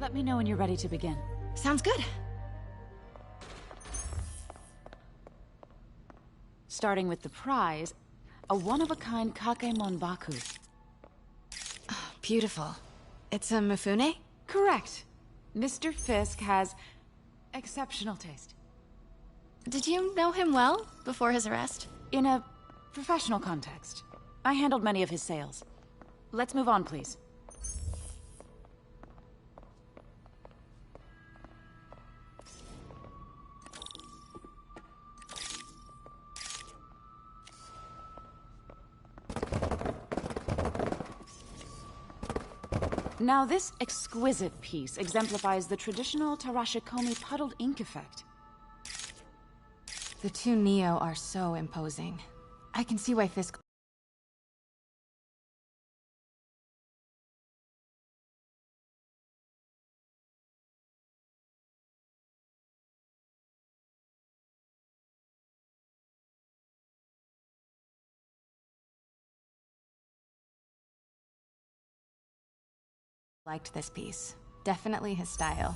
Let me know when you're ready to begin. Sounds good. Starting with the prize, a one-of-a-kind Kakemon Baku. Oh, beautiful. It's a Mifune? Correct. Mr. Fisk has exceptional taste. Did you know him well before his arrest? In a professional context, I handled many of his sales. Let's move on, please. Now, this exquisite piece exemplifies the traditional Tarashikomi puddled ink effect. The two Neo are so imposing. I can see why Fisk liked this piece. Definitely his style.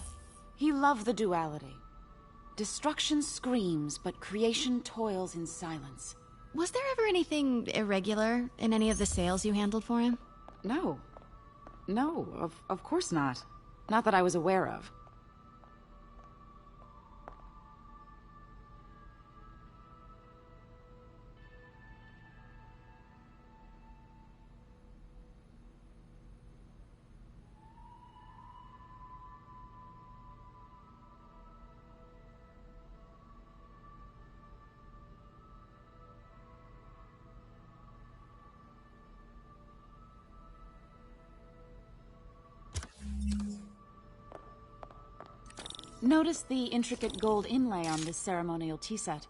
He loved the duality. Destruction screams, but creation toils in silence. Was there ever anything irregular in any of the sales you handled for him? No. No, of course not. Not that I was aware of. Notice the intricate gold inlay on this ceremonial tea set.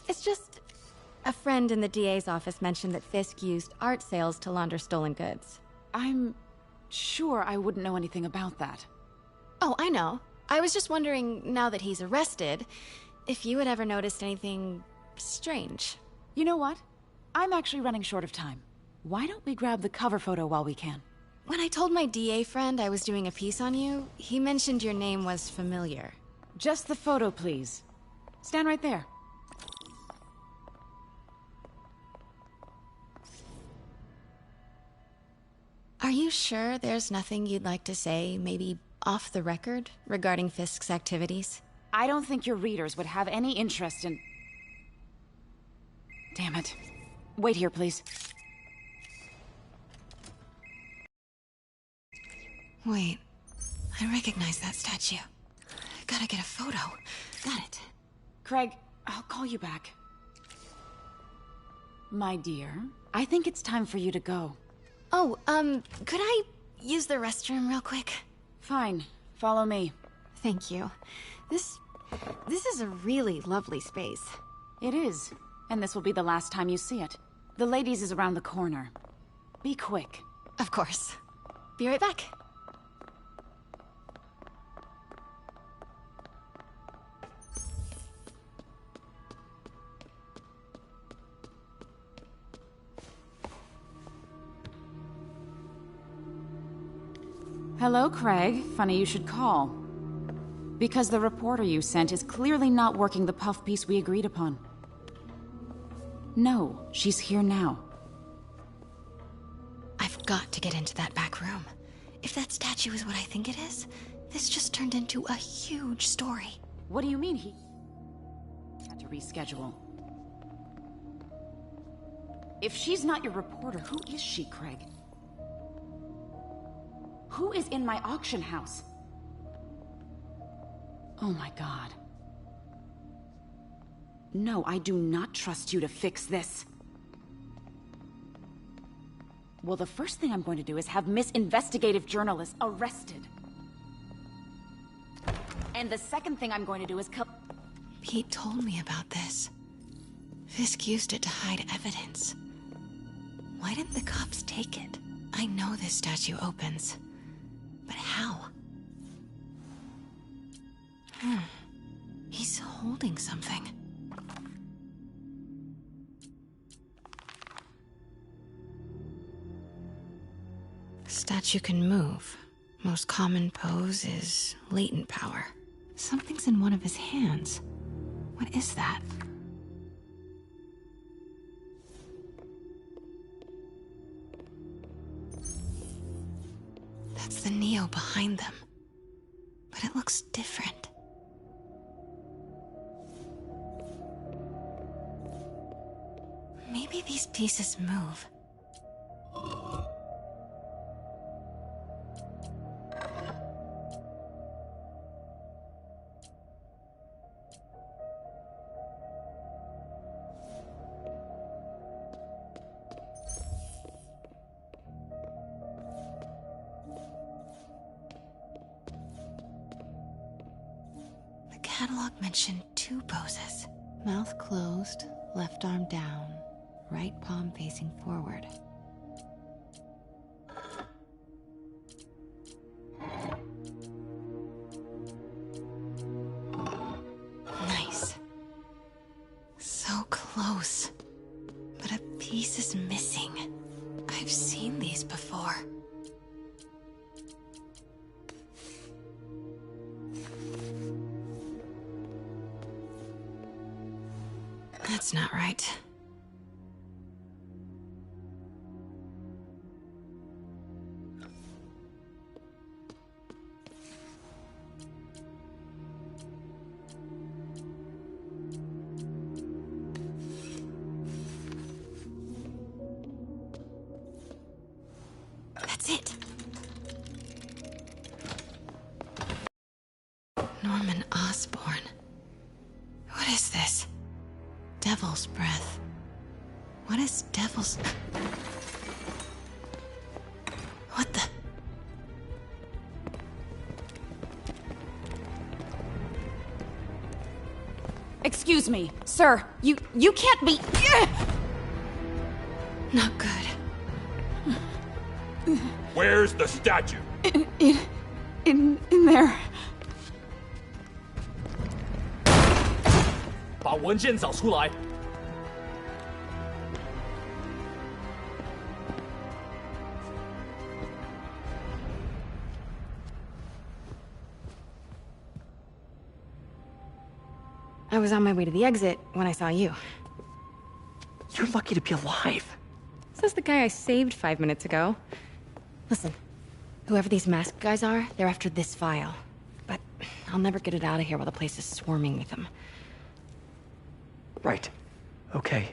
It's just... a friend in the DA's office mentioned that Fisk used art sales to launder stolen goods. I'm sure I wouldn't know anything about that. Oh, I know. I was just wondering, now that he's arrested, if you had ever noticed anything strange. You know what? I'm actually running short of time. Why don't we grab the cover photo while we can? When I told my DA friend I was doing a piece on you, he mentioned your name was familiar. Just the photo, please. Stand right there. Are you sure there's nothing you'd like to say, maybe off the record, regarding Fisk's activities? I don't think your readers would have any interest in... Damn it. Wait here, please. Wait, I recognize that statue. Gotta get a photo. Got it. Craig, I'll call you back. My dear, I think it's time for you to go. Oh, could I use the restroom real quick? Fine. Follow me. Thank you. This is a really lovely space. It is. And this will be the last time you see it. The ladies is around the corner. Be quick. Of course. Be right back. Hello, Craig. Funny you should call. Because the reporter you sent is clearly not working the puff piece we agreed upon. No, she's here now. I've got to get into that back room. If that statue is what I think it is, this just turned into a huge story. What do you mean he had to reschedule? If she's not your reporter, who is she, Craig? Who is in my auction house? Oh my god. No, I do not trust you to fix this. Well, the first thing I'm going to do is have Miss Investigative Journalist arrested. And the second thing I'm going to do is Pete told me about this. Fisk used it to hide evidence. Why didn't the cops take it? I know this statue opens. But how? He's holding something. Statue can move, Most common pose is latent power. Something's in one of his hands. What is that? That's the Neo behind them. But it looks different. Maybe these pieces move. The catalog mentioned 2 poses. Mouth closed, left arm down, right palm facing forward. Nice. So close. But a piece is missing. I've seen these before. That's not right. That's it. Norman Osborn. What is this? Devil's breath. What is devil's... What the... Excuse me, sir. You can't be... Not good. Where's the statue? In there. 把文件找出来。I was on my way to the exit when I saw you. You're lucky to be alive. Says the guy I saved 5 minutes ago. Listen, whoever these masked guys are, they're after this file. But I'll never get it out of here while the place is swarming with them. Right. Okay,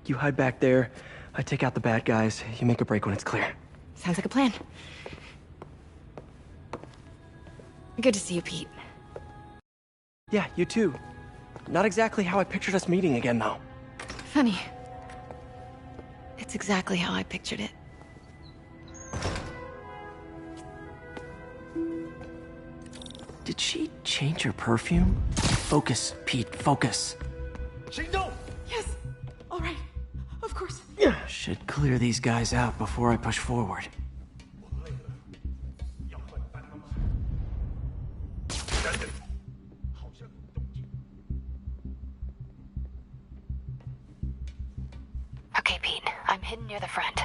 you hide back there. I take out the bad guys. You make a break when it's clear. Sounds like a plan. Good to see you, Pete. Yeah, you too. Not exactly how I pictured us meeting again, though. Funny. It's exactly how I pictured it. Did she change her perfume? Focus, Pete, focus. 行动！ Yes. All right. Of course. Should clear these guys out before I push forward. Okay, Pete. I'm hidden near the front.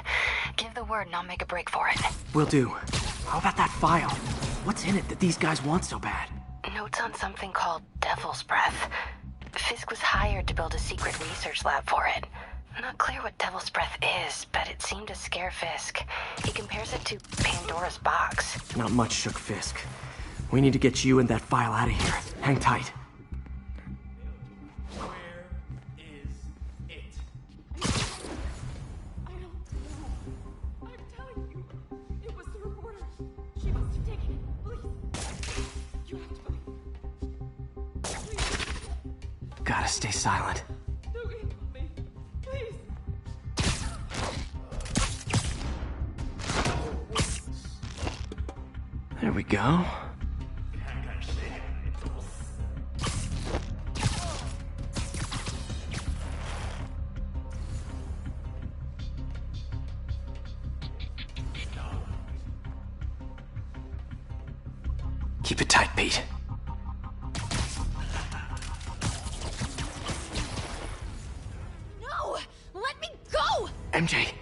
Give the word and I'll make a break for it. Will do. How about that file? What's in it that these guys want so bad? Notes on something called Devil's Breath. Fisk was hired to build a secret research lab for it. Not clear what Devil's Breath is, but it seemed to scare Fisk. He compares it to Pandora's box. Not much shook Fisk. We need to get you and that file out of here. Hang tight. Where is it? I don't know. I'm telling you. It was the reporter. She must have taken it. Please. You have to believe. Please. Gotta stay silent. Don't kill me. Please. There we go. Keep it tight, Pete. No! Let me go! MJ,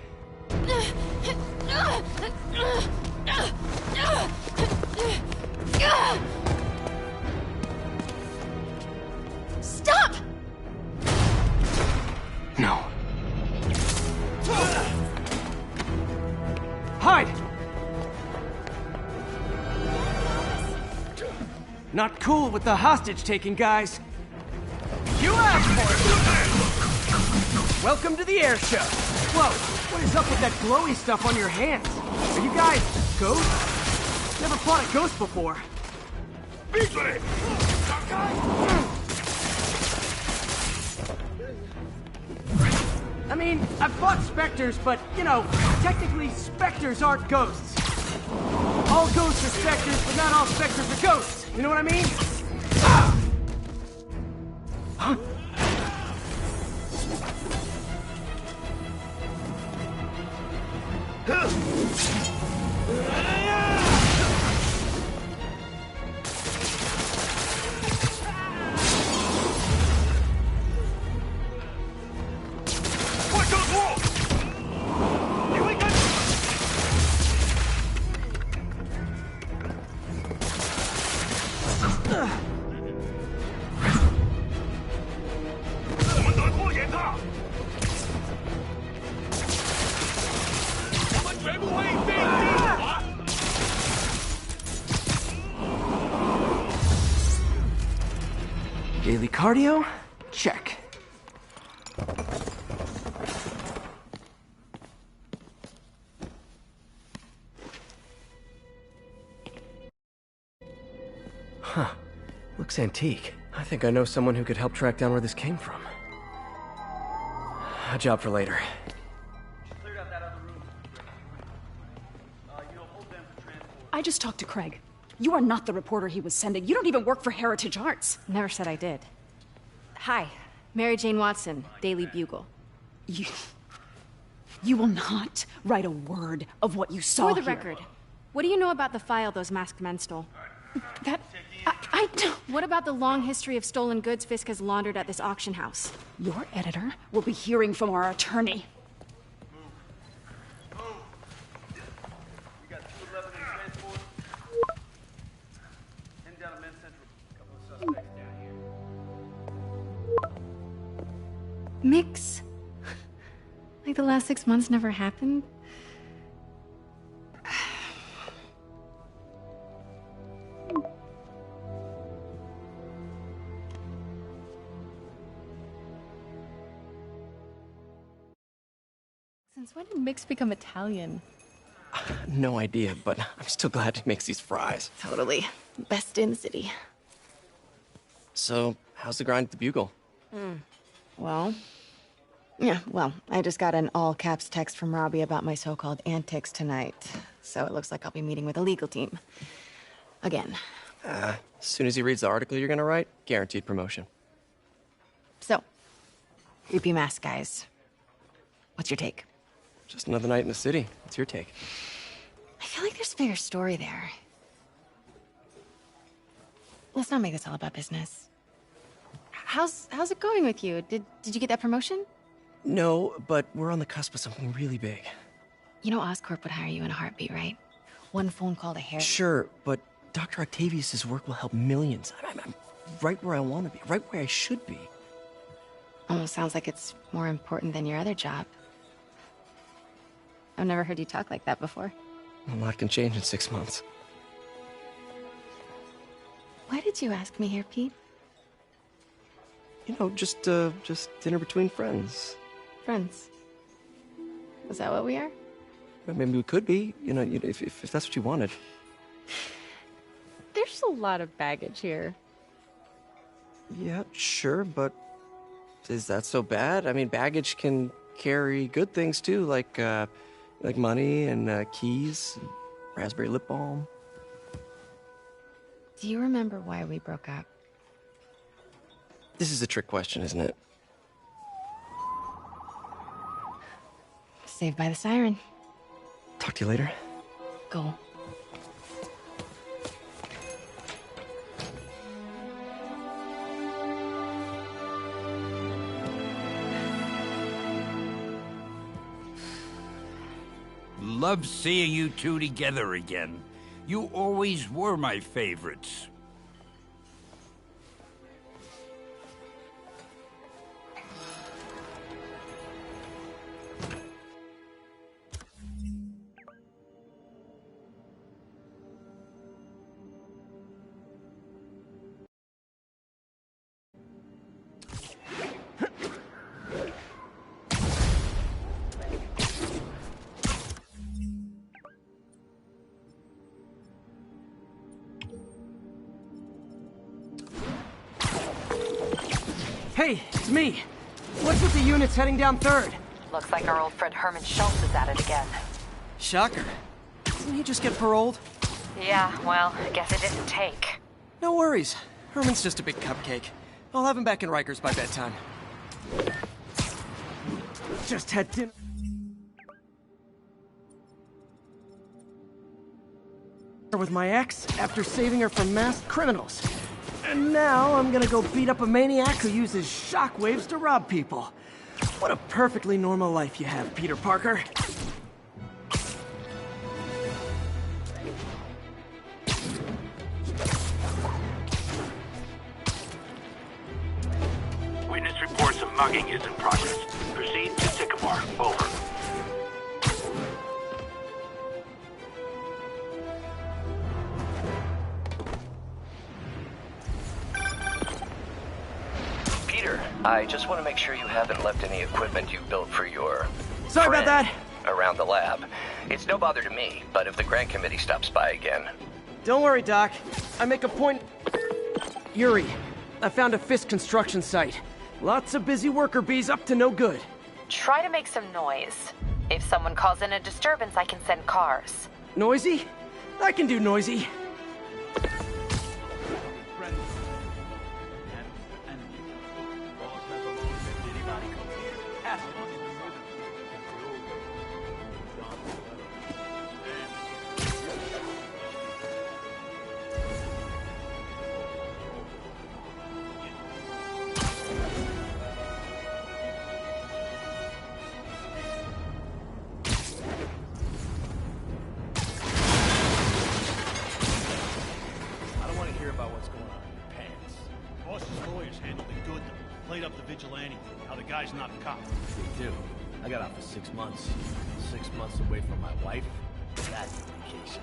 No. Hide! Not cool with the hostage-taking, guys. You asked for it! Welcome to the air show. Whoa, what is up with that glowy stuff on your hands? Are you guys ghosts? Never fought a ghost before. I mean, I've fought specters, but, you know, technically specters aren't ghosts. All ghosts are specters, but not all specters are ghosts. You know what I mean? Huh? Daily cardio? Check. Huh. Looks antique. I think I know someone who could help track down where this came from. A job for later. I just talked to Craig. You are not the reporter he was sending. You don't even work for Heritage Arts. Never said I did. Hi, Mary Jane Watson, Daily Bugle. You will not write a word of what you saw For the here. record, what do you know about the file those masked men stole? That... I don't... What about the long history of stolen goods Fisk has laundered at this auction house? Your editor will be hearing from our attorney. Mix? Like the last 6 months never happened? Since when did Mix become Italian? No idea, but I'm still glad he makes these fries. Totally. Best in the city. So, how's the grind at the Bugle? Well, I just got an all-caps text from Robbie about my so-called antics tonight. So it looks like I'll be meeting with the legal team. Again. As soon as he reads the article you're gonna write, guaranteed promotion. So, creepy mask guys. What's your take? Just another night in the city. What's your take? I feel like there's a bigger story there. Let's not make this all about business. How's it going with you? Did you get that promotion? No, but we're on the cusp of something really big. You know Oscorp would hire you in a heartbeat, right? One phone call to Harry. Sure, but Dr. Octavius's work will help millions. I'm right where I want to be, right where I should be. Almost sounds like it's more important than your other job. I've never heard you talk like that before. A lot can change in 6 months. Why did you ask me here, Pete? You know, just dinner between friends. Friends. Is that what we are? Maybe we could be, if that's what you wanted. There's a lot of baggage here. Yeah, sure, but is that so bad? I mean, baggage can carry good things too, like money and keys, and raspberry lip balm. Do you remember why we broke up? This is a trick question, isn't it? Saved by the siren. Talk to you later. Go. Love seeing you two together again. You always were my favorites. Hey, it's me. What's with the units heading down 3rd? Looks like our old friend Herman Schultz is at it again. Shocker. Didn't he just get paroled? Yeah, well, I guess it didn't take. No worries. Herman's just a big cupcake. I'll have him back in Rikers by bedtime. Just had dinner with my ex after saving her from masked criminals. And now I'm gonna go beat up a maniac who uses shockwaves to rob people. What a perfectly normal life you have, Peter Parker. Witness reports of mugging is in progress. Proceed to Sycamore. Over. Peter, I just want to make sure you haven't left any equipment you built for your... Sorry about friend that. around the lab. It's no bother to me, but if the grant committee stops by again... Don't worry, Doc. I make a point... Yuri, I found a Fisk construction site. Lots of busy worker bees up to no good. Try to make some noise. If someone calls in a disturbance, I can send cars. Noisy? I can do noisy. Played up the vigilante. How the guy's not a cop. Me too. I got out for 6 months. 6 months away from my wife. That's a vacation.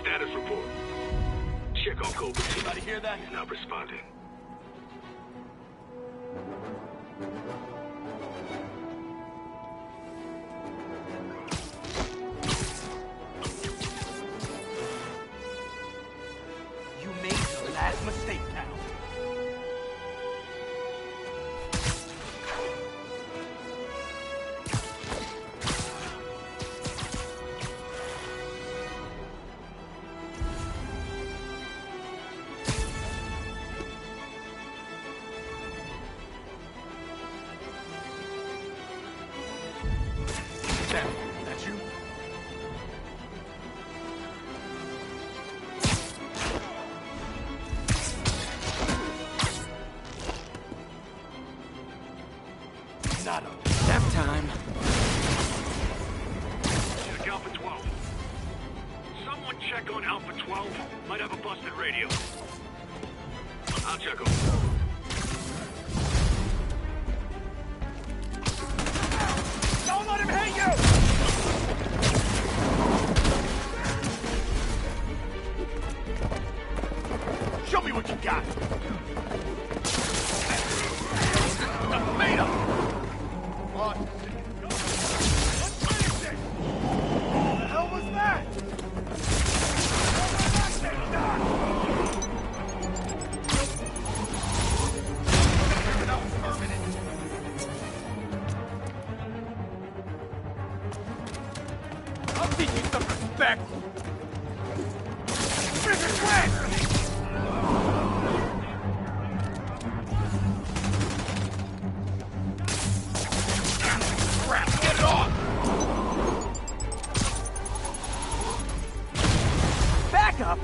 Status report. Check on Cobra 2. Anybody hear that? He's not responding. You made the last mistake, pal. That's you? Not a Nap time. Check Alpha 12. Someone check on Alpha 12. Might have a busted radio. I'll check on. Don't let him hit you! Show me what you got. Tomato! What? Let's finish it! What the hell was that? I'll teach you some respect! Bring it wet! Crap, get it on! Backup?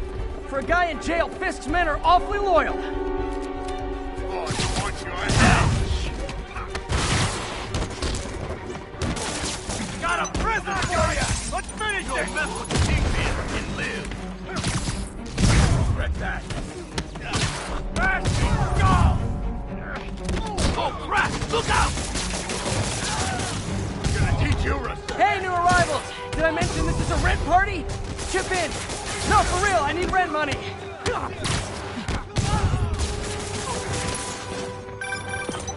For a guy in jail, Fisk's men are awfully loyal. Oh, I want your house! Got a present for you! Let's finish this! You'll mess with the Kingpin and live. Regret that. Bash your skull! Look out! I'm gonna teach you respect. Hey, new arrivals! Did I mention this is a rent party? Chip in! No, for real, I need rent money!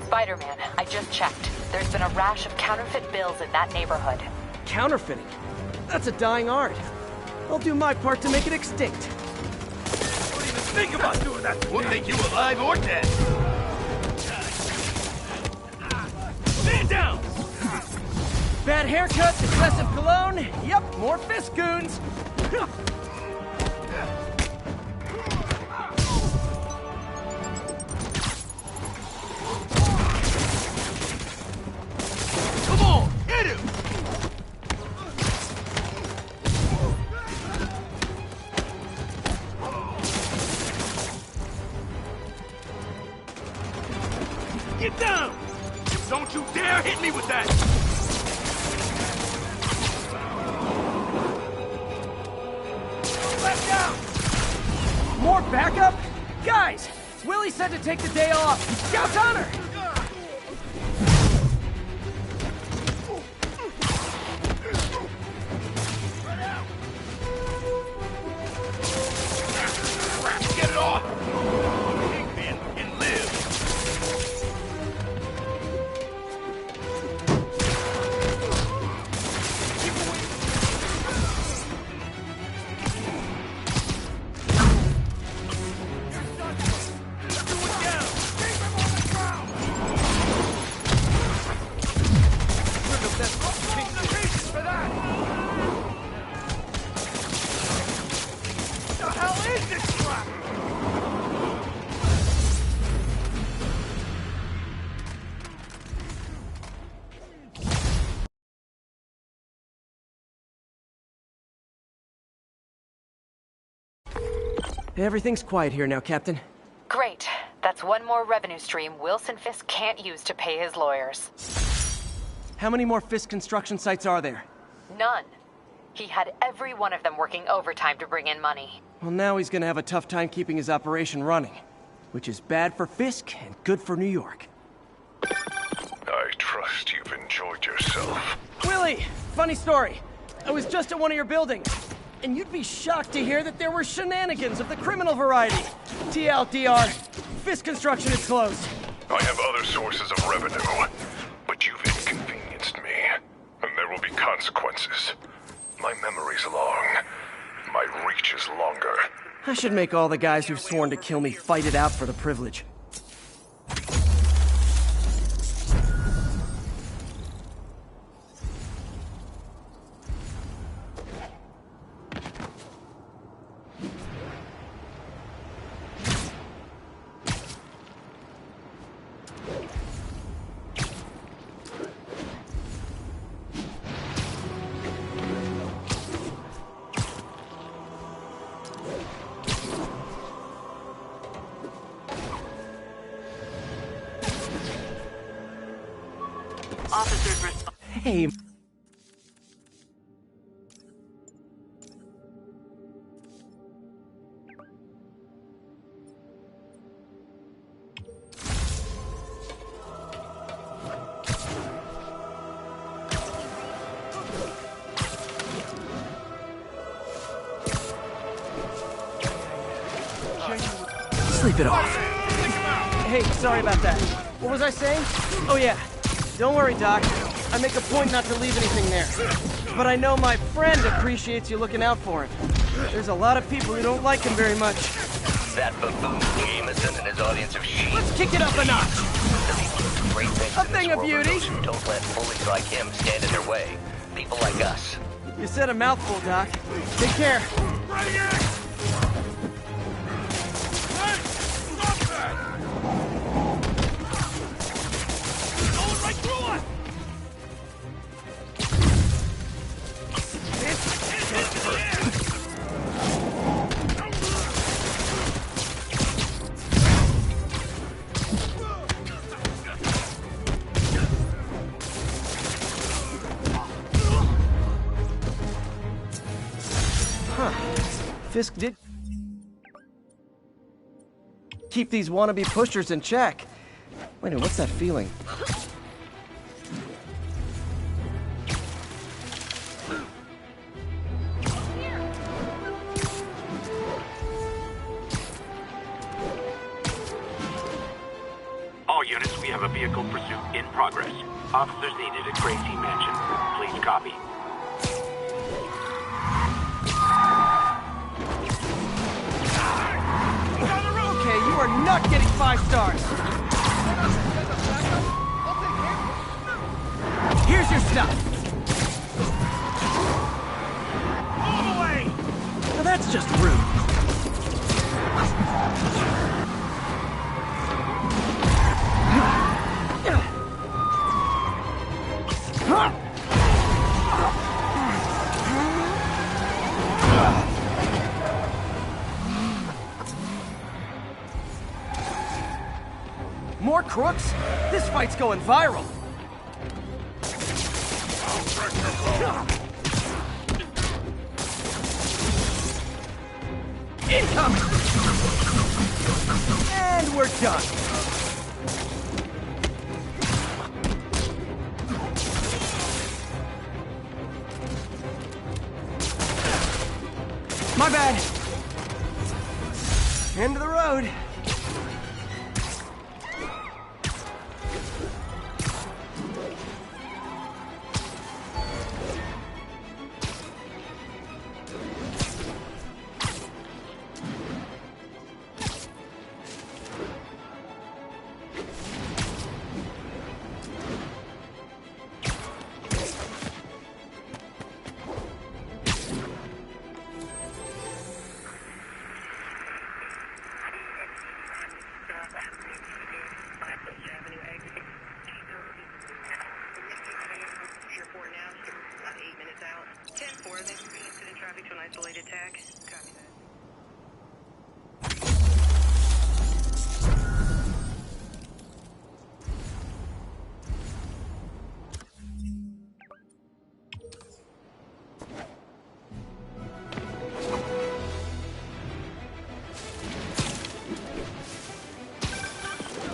Spider-Man, I just checked. There's been a rash of counterfeit bills in that neighborhood. Counterfeiting? That's a dying art. I'll do my part to make it extinct. Don't even think about doing that. We'll take you alive or dead. Stand down! Bad haircuts, excessive cologne. Yep, more fist goons. Come on, hit him! Get down! Don't you dare hit me with that! Left down! More backup? Guys, Willie said to take the day off. Scout's honor! Get it off! Pigman can live! Everything's quiet here now, Captain. Great. That's one more revenue stream Wilson Fisk can't use to pay his lawyers. How many more Fisk construction sites are there? None. He had every one of them working overtime to bring in money. Well, now he's gonna have a tough time keeping his operation running. Which is bad for Fisk and good for New York. I trust you've enjoyed yourself. Willie! Funny story. I was just at one of your buildings. And you'd be shocked to hear that there were shenanigans of the criminal variety. TLDR, Fisk Construction is closed. I have other sources of revenue, but you've inconvenienced me, and there will be consequences. My memory's long. My reach is longer. I should make all the guys who've sworn to kill me fight it out for the privilege. Hey. Sleep it off. Hey, sorry about that. What was I saying? Oh yeah. Don't worry, Doc. I make a point not to leave anything there. But I know my friend appreciates you looking out for him. There's a lot of people who don't like him very much. That buffoon Jameson and his audience of sheep. Let's kick it up a notch. Great things A in this thing of world are beauty. those who don't let bullies like him stand in their way. People like us. You said a mouthful, Doc. Take care. Fisk did keep these wannabe pushers in check. Wait a minute, what's that feeling? progress. Officers needed at Gracie Mansion. Please copy. Okay, you are not getting 5 stars. Here's your stuff. Move away! Now that's just rude. More crooks? This fight's going viral. Incoming! And we're done. My bad. End of the road.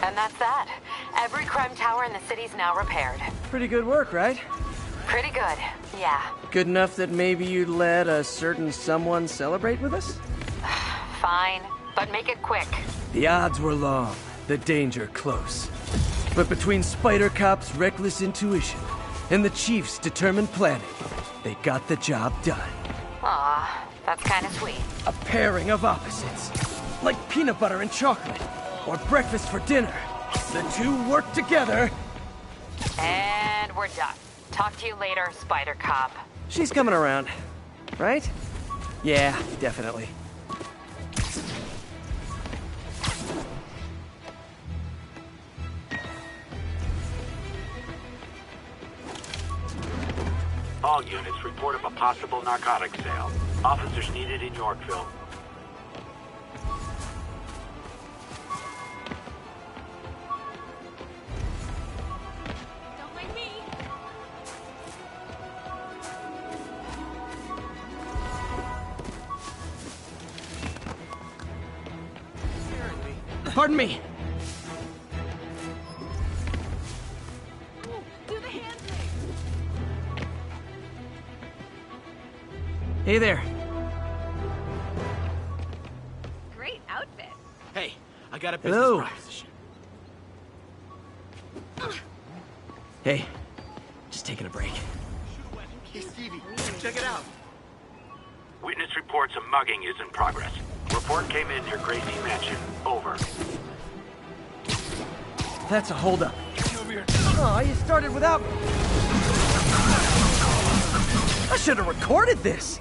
And that's that. Every crime tower in the city's now repaired. Pretty good work, right? Pretty good, yeah. Good enough that maybe you'd let a certain someone celebrate with us? Fine, but make it quick. The odds were long, the danger close. But between Spider Cop's reckless intuition and the Chief's determined planning, they got the job done. Aw, that's kind of sweet. A pairing of opposites. Like peanut butter and chocolate, or breakfast for dinner. The two work together. And we're done. Talk to you later, Spider Cop. She's coming around, right? Yeah, definitely. All units report of a possible narcotics sale. Officers needed in Yorkville. Don't mind me. Pardon me. Do the hand thing. Hey there. Great outfit. Hey, I got a business Hello. proposition. Hey, just taking a break. Hey, Stevie, check it out. Witness reports a mugging is in progress. Report came in near Gracie Mansion. Over. That's a holdup. Oh, you started without me. I should have recorded this.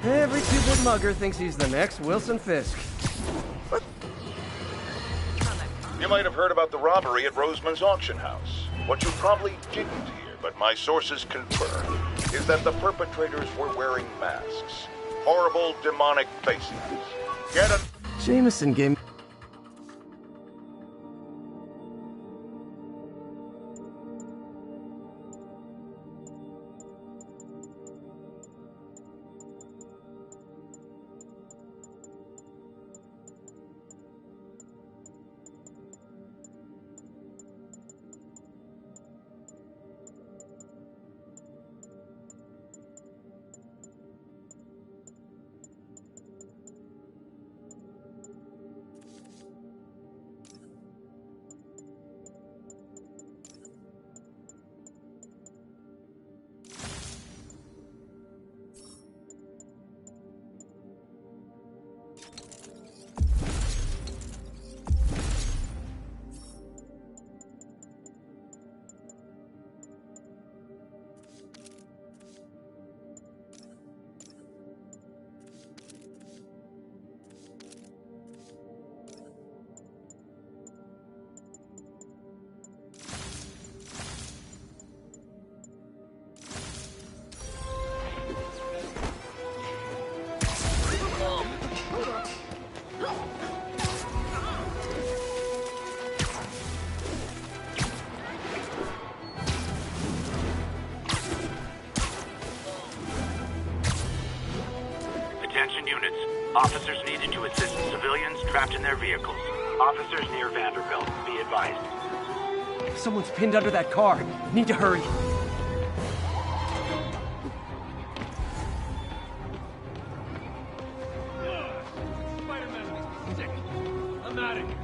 Every two-bit mugger thinks he's the next Wilson Fisk. What? You might have heard about the robbery at Roseman's auction house. What you probably didn't hear, but my sources confirm, is that the perpetrators were wearing masks. Horrible, demonic faces. Get a... Jameson gave me... Officers needed to assist civilians trapped in their vehicles. Officers near Vanderbilt, be advised. Someone's pinned under that car. Need to hurry. Spider-Man, sick. I'm out of here.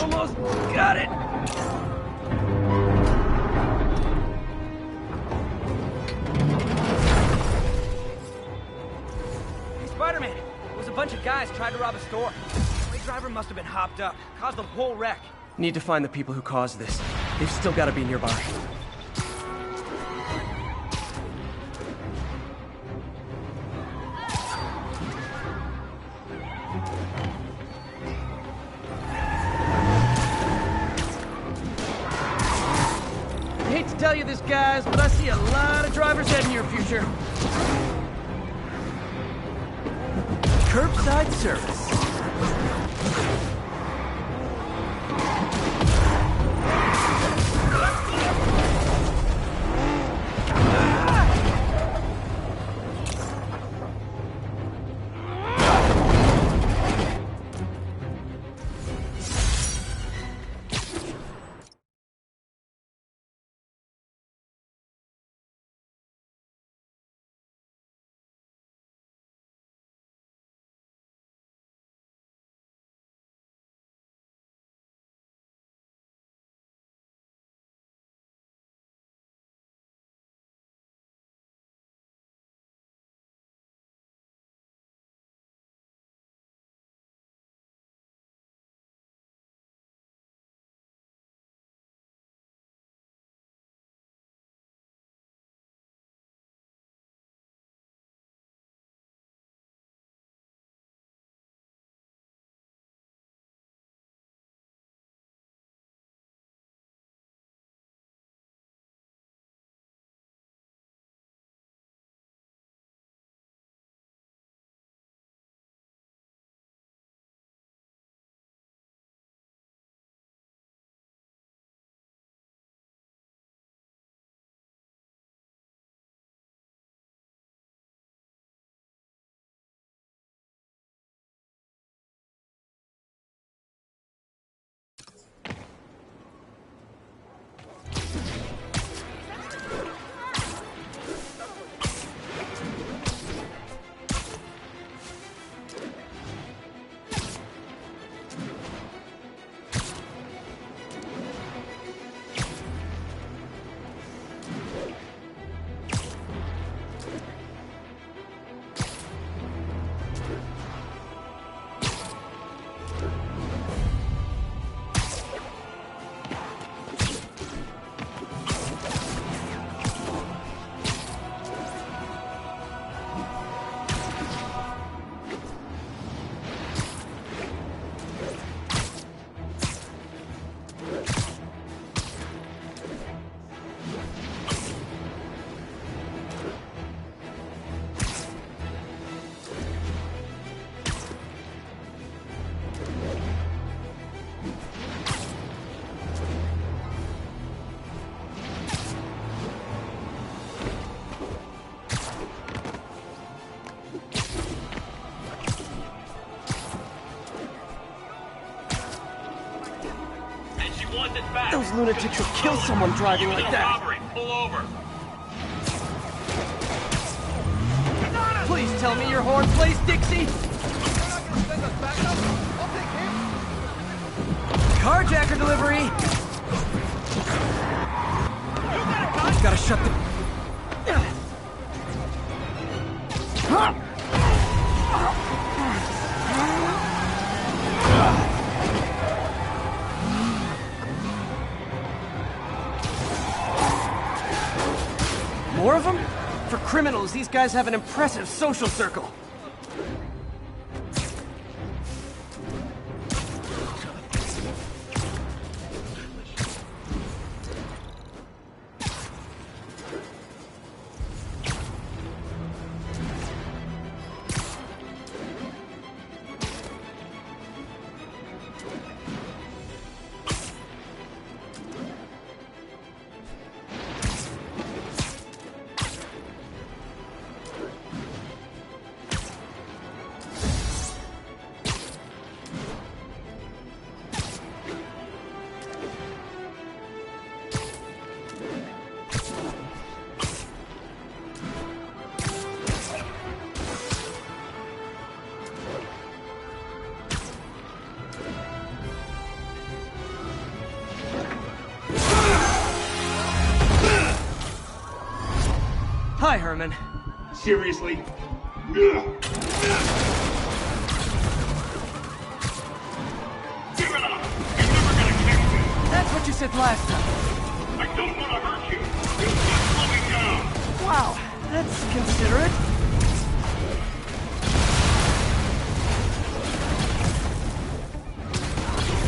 Almost got it. Hey, Spider-Man. There was a bunch of guys trying to rob a store. The driver must have been hopped up. Caused the whole wreck. Need to find the people who caused this. They've still got to be nearby. I hate to tell you this, guys, but I see a lot of drivers heading your future. Curbside service. Those lunatics will kill someone driving like that. Robbery. Pull over. Please tell me your horn plays Dixie. Carjacker delivery. Gotta shut the... More of them? For criminals, these guys have an impressive social circle. Hi, Herman. Seriously? Give it up! You're never gonna catch me! That's what you said last time. I don't want to hurt you! You just slow me down! Wow, that's considerate.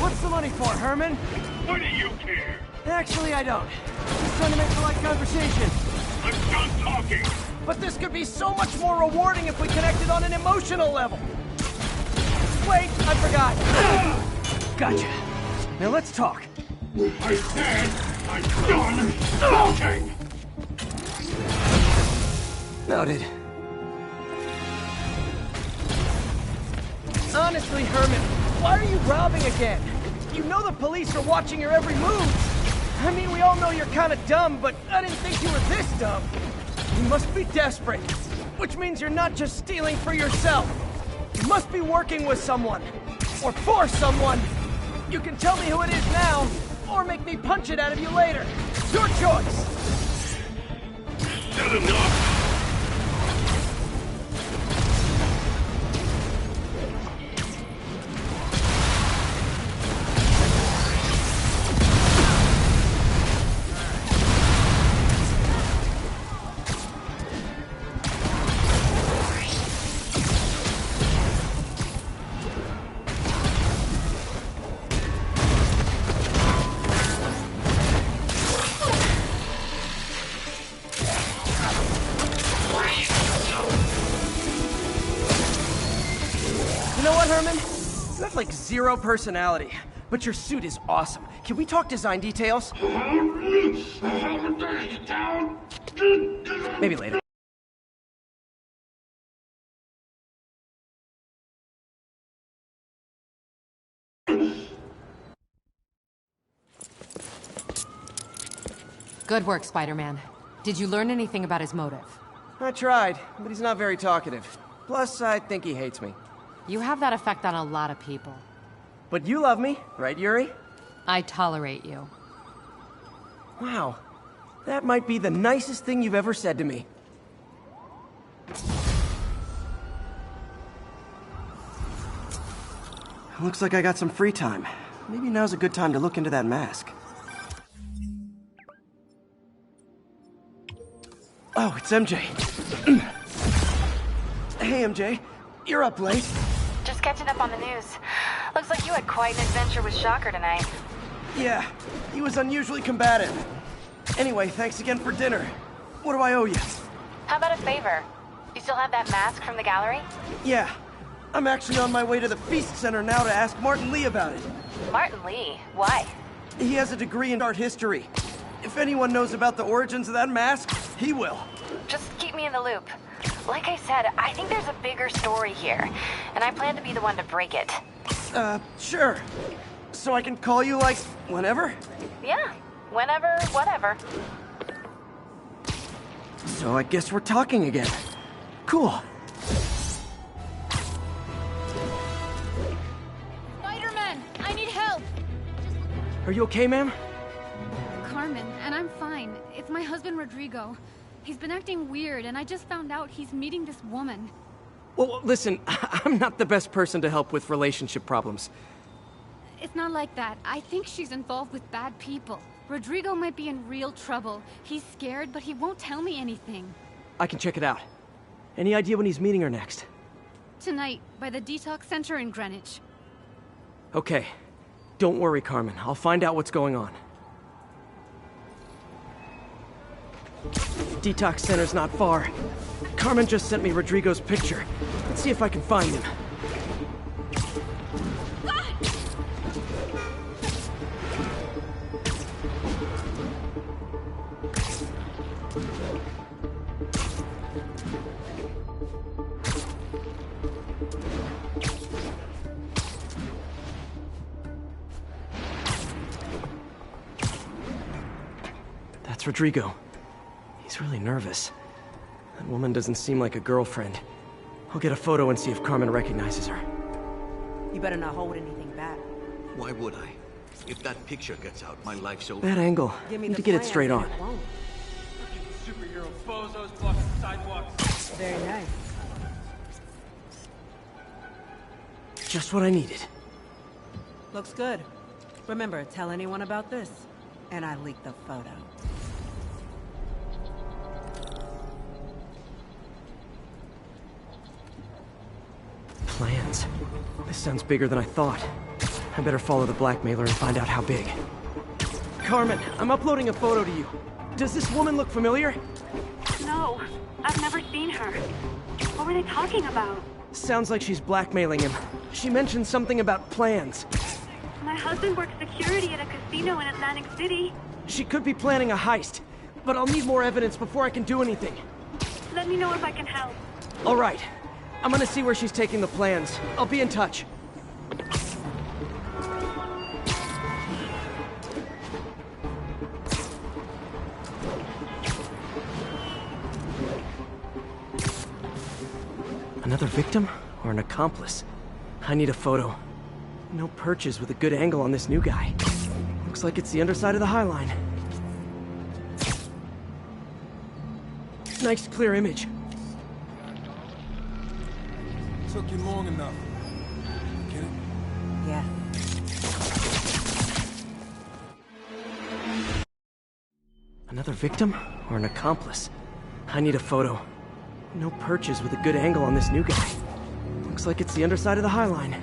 What's the money for, Herman? Why do you care? Actually, I don't. Just trying to make polite conversation. I'm done talking! But this could be so much more rewarding if we connected on an emotional level. Wait, I forgot. Gotcha. Now let's talk. I said I'm done talking! Noted. Honestly, Herman, why are you robbing again? You know the police are watching your every move. I mean, we all know you're kind of dumb, but I didn't think you were this dumb. You must be desperate, which means you're not just stealing for yourself. You must be working with someone, or for someone. You can tell me who it is now, or make me punch it out of you later. Your choice. Said enough! You know what, Herman? You have like zero personality, but your suit is awesome. Can we talk design details? Maybe later. Good work, Spider-Man. Did you learn anything about his motive? I tried, but he's not very talkative. Plus, I think he hates me. You have that effect on a lot of people. But you love me, right, Yuri? I tolerate you. Wow. That might be the nicest thing you've ever said to me. Looks like I got some free time. Maybe now's a good time to look into that mask. Oh, it's MJ. Hey, MJ. You're up late. Just catching up on the news. Looks like you had quite an adventure with Shocker tonight. Yeah, he was unusually combative. Anyway, thanks again for dinner. What do I owe you? How about a favor? You still have that mask from the gallery? Yeah. I'm actually on my way to the Feast Center now to ask Martin Lee about it. Martin Lee? Why? He has a degree in art history. If anyone knows about the origins of that mask, he will. Just keep me in the loop. Like I said, I think there's a bigger story here, and I plan to be the one to break it. Sure. So I can call you, like, whenever? Yeah, whenever, whatever. So I guess we're talking again. Cool. Spider-Man, I need help! Are you okay, ma'am? Carmen, and I'm fine. It's my husband, Rodrigo. He's been acting weird, and I just found out he's meeting this woman. Well, listen, I'm not the best person to help with relationship problems. It's not like that. I think she's involved with bad people. Rodrigo might be in real trouble. He's scared, but he won't tell me anything. I can check it out. Any idea when he's meeting her next? Tonight, by the detox center in Greenwich. Okay. Don't worry, Carmen. I'll find out what's going on. Detox center's not far. Carmen just sent me Rodrigo's picture. Let's see if I can find him. That's Rodrigo. He's really nervous. That woman doesn't seem like a girlfriend. I'll get a photo and see if Carmen recognizes her. You better not hold anything back. Why would I? If that picture gets out, my life's over. Bad angle. Need to get it straight on. Superhero bozos blocking sidewalks. Very nice. Just what I needed. Looks good. Remember, tell anyone about this, and I leak the photo. Plans. This sounds bigger than I thought. I better follow the blackmailer and find out how big. Carmen, I'm uploading a photo to you. Does this woman look familiar? No, I've never seen her. What were they talking about? Sounds like she's blackmailing him. She mentioned something about plans. My husband works security at a casino in Atlantic City. She could be planning a heist, but I'll need more evidence before I can do anything. Let me know if I can help. All right. I'm gonna see where she's taking the plans. I'll be in touch. Another victim or an accomplice? I need a photo. No perches with a good angle on this new guy. Looks like it's the underside of the High Line. Nice clear image. Took you long enough. Get it? Yeah. Another victim or an accomplice? I need a photo. No perches with a good angle on this new guy. Looks like it's the underside of the High Line.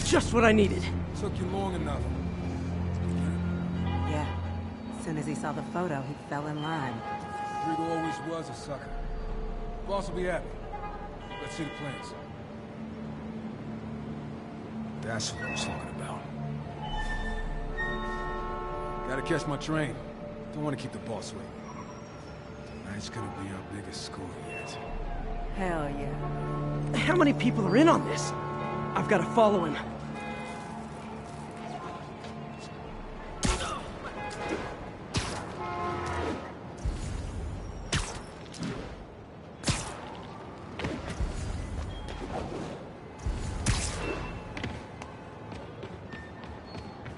Just what I needed. Took you long enough. Yeah. As soon as he saw the photo, he fell in line. Rodrigo always was a sucker. Boss will be happy. Let's see the plans. That's what I was talking about. Gotta catch my train. Don't want to keep the boss waiting. Tonight's gonna be our biggest score yet. Hell yeah. How many people are in on this? I've got to follow him.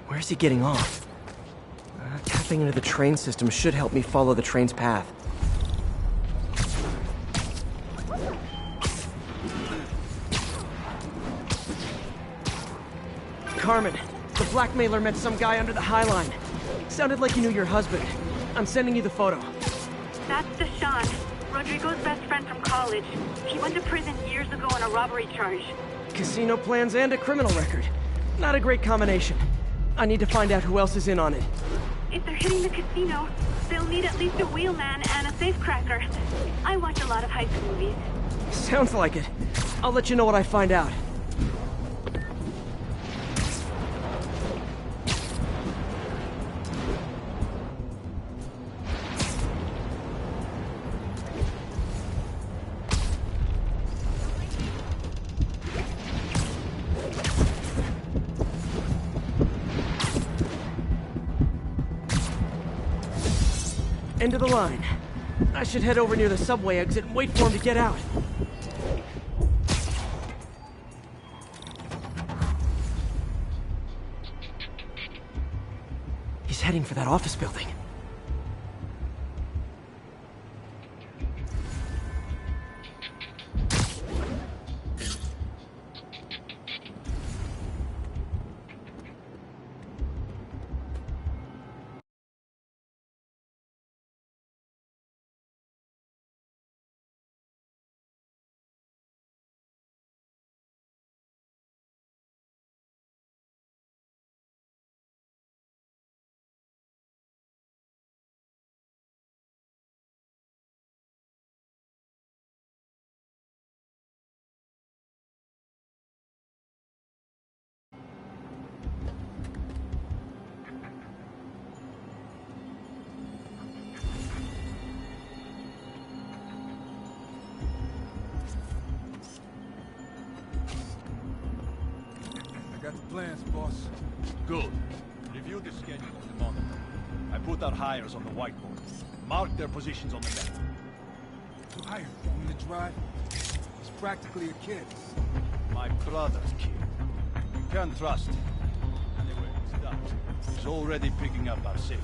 Where's he getting off? Tapping into the train system should help me follow the train's path. Carmen, the blackmailer met some guy under the High Line. Sounded like he knew your husband. I'm sending you the photo. That's Deshaun, Rodrigo's best friend from college. He went to prison years ago on a robbery charge. Casino plans and a criminal record. Not a great combination. I need to find out who else is in on it. If they're hitting the casino, they'll need at least a wheelman and a safecracker. I watch a lot of heist movies. Sounds like it. I'll let you know what I find out. End of the line. I should head over near the subway exit and wait for him to get out. He's heading for that office building. Got the plans, boss. Good. Review the schedule on the monitor. I put our hires on the whiteboard. Mark their positions on the map. Who hired him to drive? He's practically a kid. My brother's kid. You can trust him. Anyway, it's done. up. He's already picking up our safe.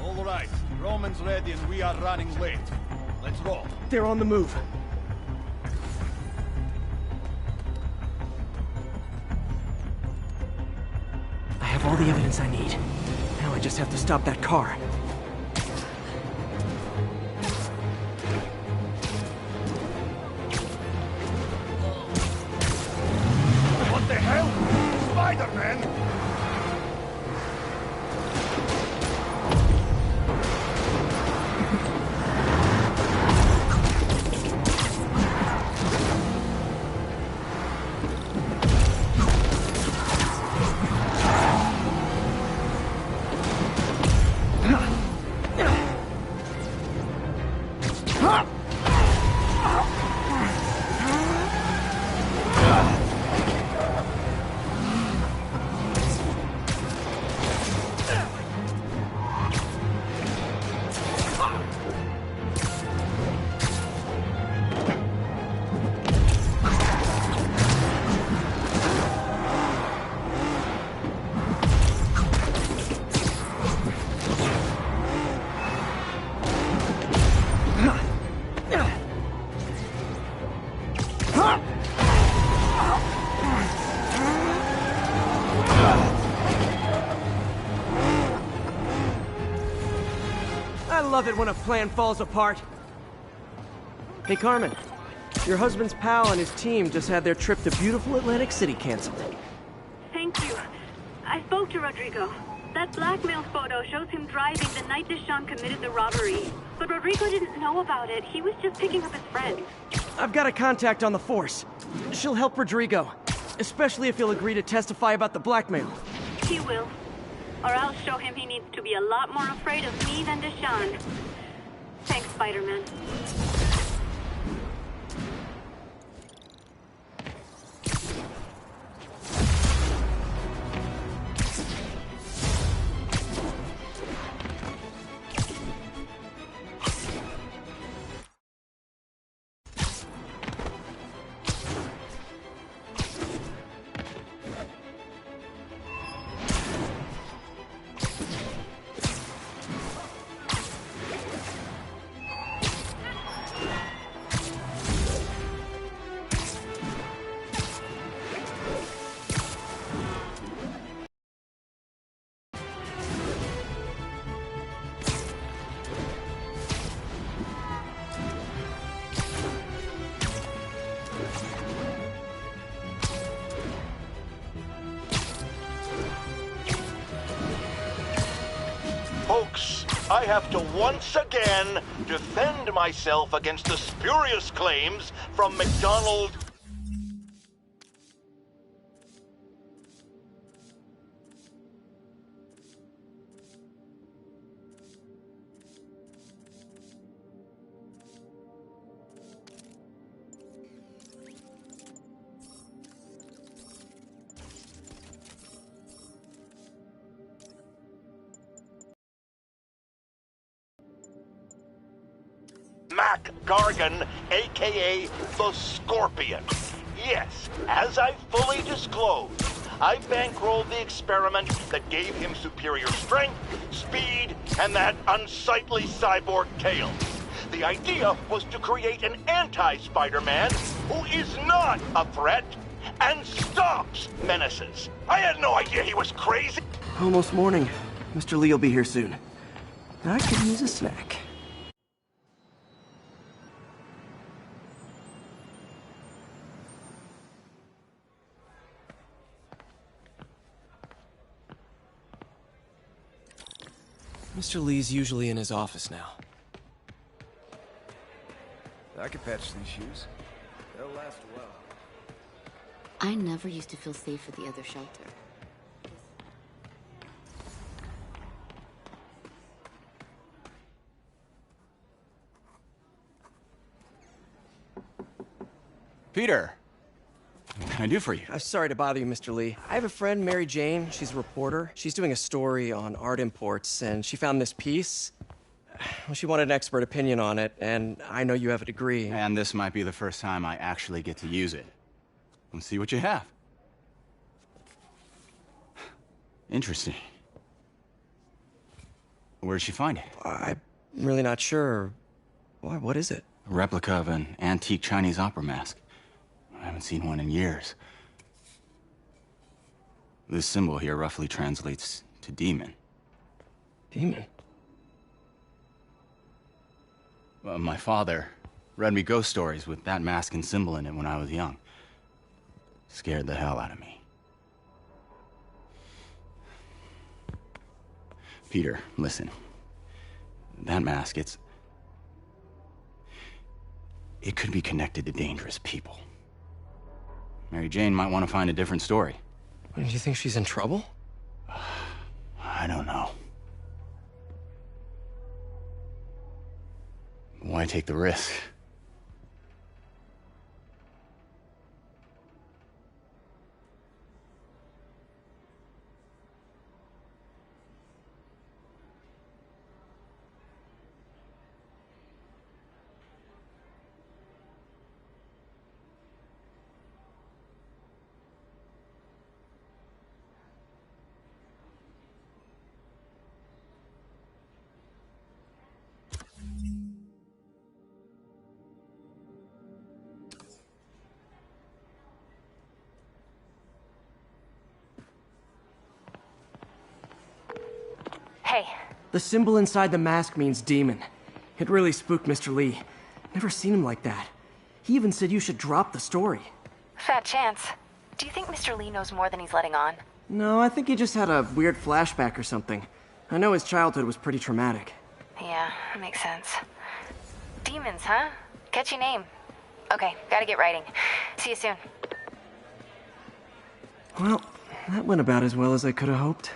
All right, Roman's ready and we are running late. Let's roll. They're on the move. I have all the evidence I need. Now I just have to stop that car. What the hell? Spider-Man! I love it when a plan falls apart. Hey, Carmen. Your husband's pal and his team just had their trip to beautiful Atlantic City canceled. Thank you. I spoke to Rodrigo. That blackmail photo shows him driving the night Deshawn committed the robbery. But Rodrigo didn't know about it. He was just picking up his friend. I've got a contact on the force. She'll help Rodrigo, especially if he'll agree to testify about the blackmail. He will. Or I'll show him he needs to be a lot more afraid of me than Deshawn. Thanks, Spider-Man. Folks, I have to once again defend myself against the spurious claims from McDonald. Mac Gargan, aka the Scorpion. Yes, as I fully disclosed, I bankrolled the experiment that gave him superior strength, speed, and that unsightly cyborg tail. The idea was to create an anti-Spider-Man who is not a threat and stops menaces. I had no idea he was crazy. Almost morning. Mr. Lee will be here soon. I could use a snack. Mr. Lee's usually in his office now. I could patch these shoes. They'll last a while. I never used to feel safe at the other shelter. Peter, what can I do for you? Sorry to bother you, Mr. Lee. I have a friend, Mary Jane. She's a reporter. She's doing a story on art imports, and she found this piece. Well, she wanted an expert opinion on it, and I know you have a degree. And this might be the first time I actually get to use it. Let's see what you have. Interesting. Where did she find it? I'm really not sure. Why, what is it? A replica of an antique Chinese opera mask. I haven't seen one in years. This symbol here roughly translates to demon. Demon? My father read me ghost stories with that mask and symbol in it when I was young. Scared the hell out of me. Peter, listen. That mask, it could be connected to dangerous people. Mary Jane might want to find a different story. Do you think she's in trouble? I don't know. Why take the risk? Hey. The symbol inside the mask means demon. It really spooked Mr. Lee. Never seen him like that. He even said you should drop the story. Fat chance. Do you think Mr. Lee knows more than he's letting on? No, I think he just had a weird flashback or something. I know his childhood was pretty traumatic. Yeah, that makes sense. Demons, huh? Catchy name. Okay, gotta get writing. See you soon. Well, that went about as well as I could have hoped.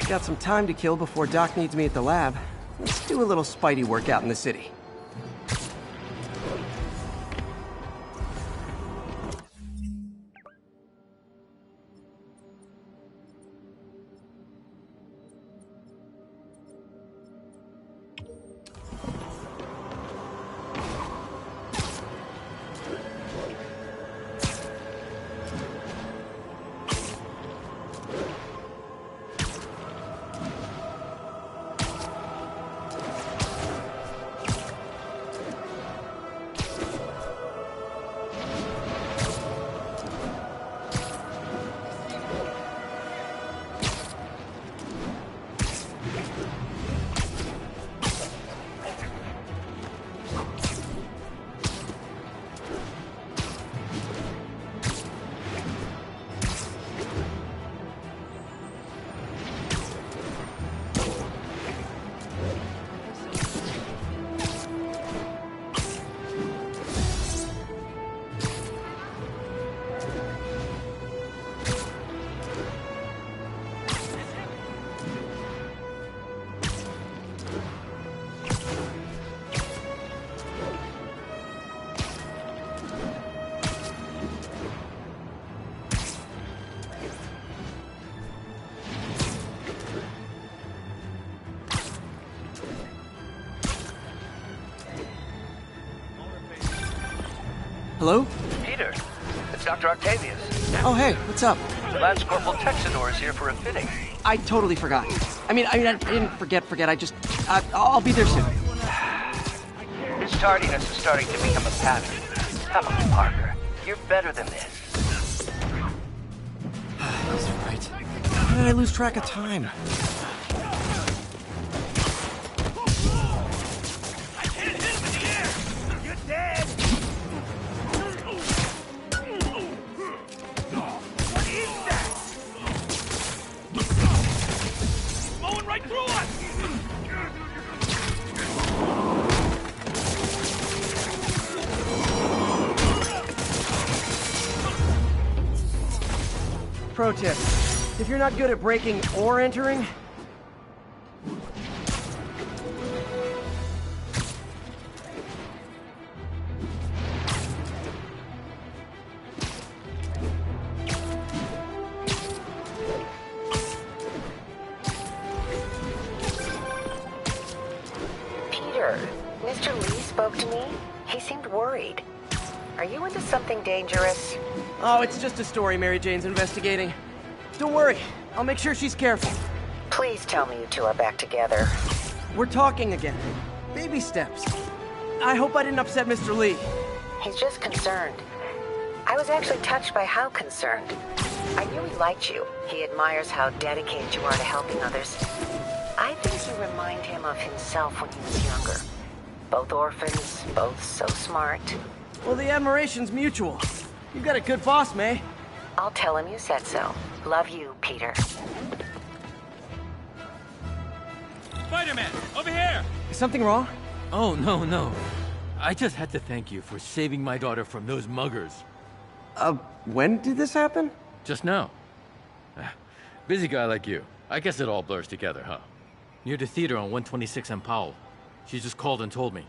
Got some time to kill before Doc needs me at the lab. Let's do a little Spidey workout in the city. Hello? Peter, it's Dr. Octavius. Oh, hey, what's up? Lance Corporal Texidor is here for a fitting. I totally forgot. I didn't forget. I just, I'll be there soon. His tardiness is starting to become a pattern. Come on, Parker. You're better than this. He's right. How did I lose track of time? Pro tip, if you're not good at breaking or entering, spoke to me, he seemed worried. Are you into something dangerous? Oh, it's just a story Mary Jane's investigating. Don't worry, I'll make sure she's careful. Please tell me you two are back together. We're talking again. Baby steps. I hope I didn't upset Mr. Lee. He's just concerned. I was actually touched by how concerned. I knew he liked you. He admires how dedicated you are to helping others. I think you remind him of himself when he was younger. Both orphans, both so smart. Well, the admiration's mutual. You've got a good boss, May. I'll tell him you said so. Love you, Peter. Spider-Man, over here! Is something wrong? Oh, no. I just had to thank you for saving my daughter from those muggers. When did this happen? Just now. Busy guy like you. I guess it all blurs together, huh? Near the theater on 126 and Powell. She just called and told me.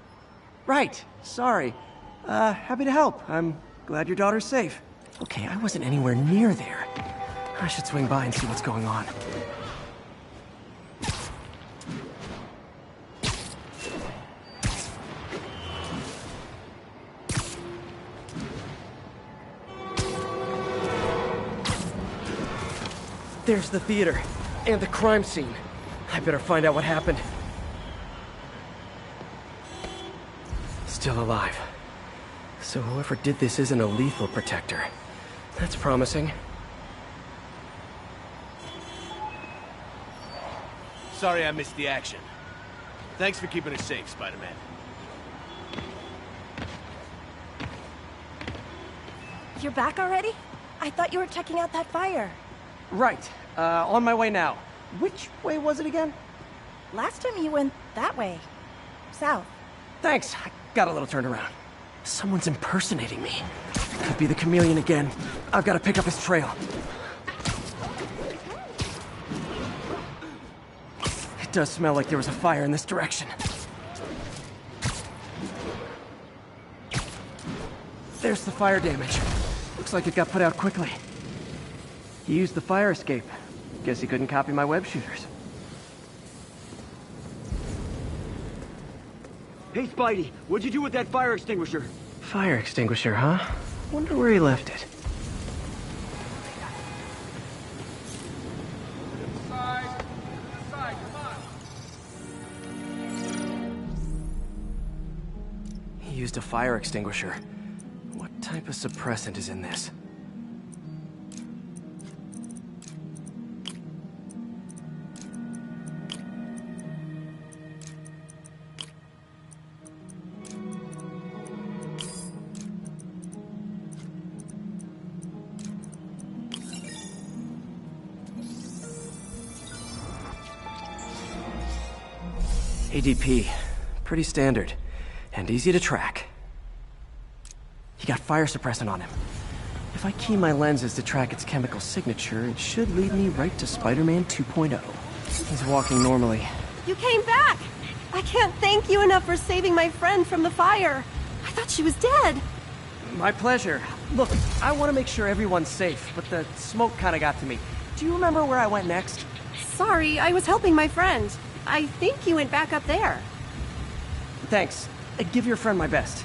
Right. Sorry. Happy to help. I'm glad your daughter's safe. Okay, I wasn't anywhere near there. I should swing by and see what's going on. There's the theater, and the crime scene. I better find out what happened. Still alive. So whoever did this isn't a lethal protector. That's promising. Sorry I missed the action. Thanks for keeping us safe, Spider-Man. You're back already? I thought you were checking out that fire. Right. On my way now. Which way was it again? Last time you went that way. South. Thanks. I got a little turned around. Someone's impersonating me. Could be the chameleon again. I've got to pick up his trail. It does smell like there was a fire in this direction. There's the fire damage. Looks like it got put out quickly. He used the fire escape. Guess he couldn't copy my web shooters. Hey, Spidey, what'd you do with that fire extinguisher? Fire extinguisher, huh? Wonder where he left it. He used a fire extinguisher. What type of suppressant is in this? ADP. Pretty standard. And easy to track. He got fire suppressant on him. If I key my lenses to track its chemical signature, it should lead me right to Spider-Man 2.0. He's walking normally. You came back! I can't thank you enough for saving my friend from the fire. I thought she was dead. My pleasure. Look, I want to make sure everyone's safe, but the smoke kind of got to me. Do you remember where I went next? Sorry, I was helping my friend. I think you went back up there. Thanks. Give your friend my best.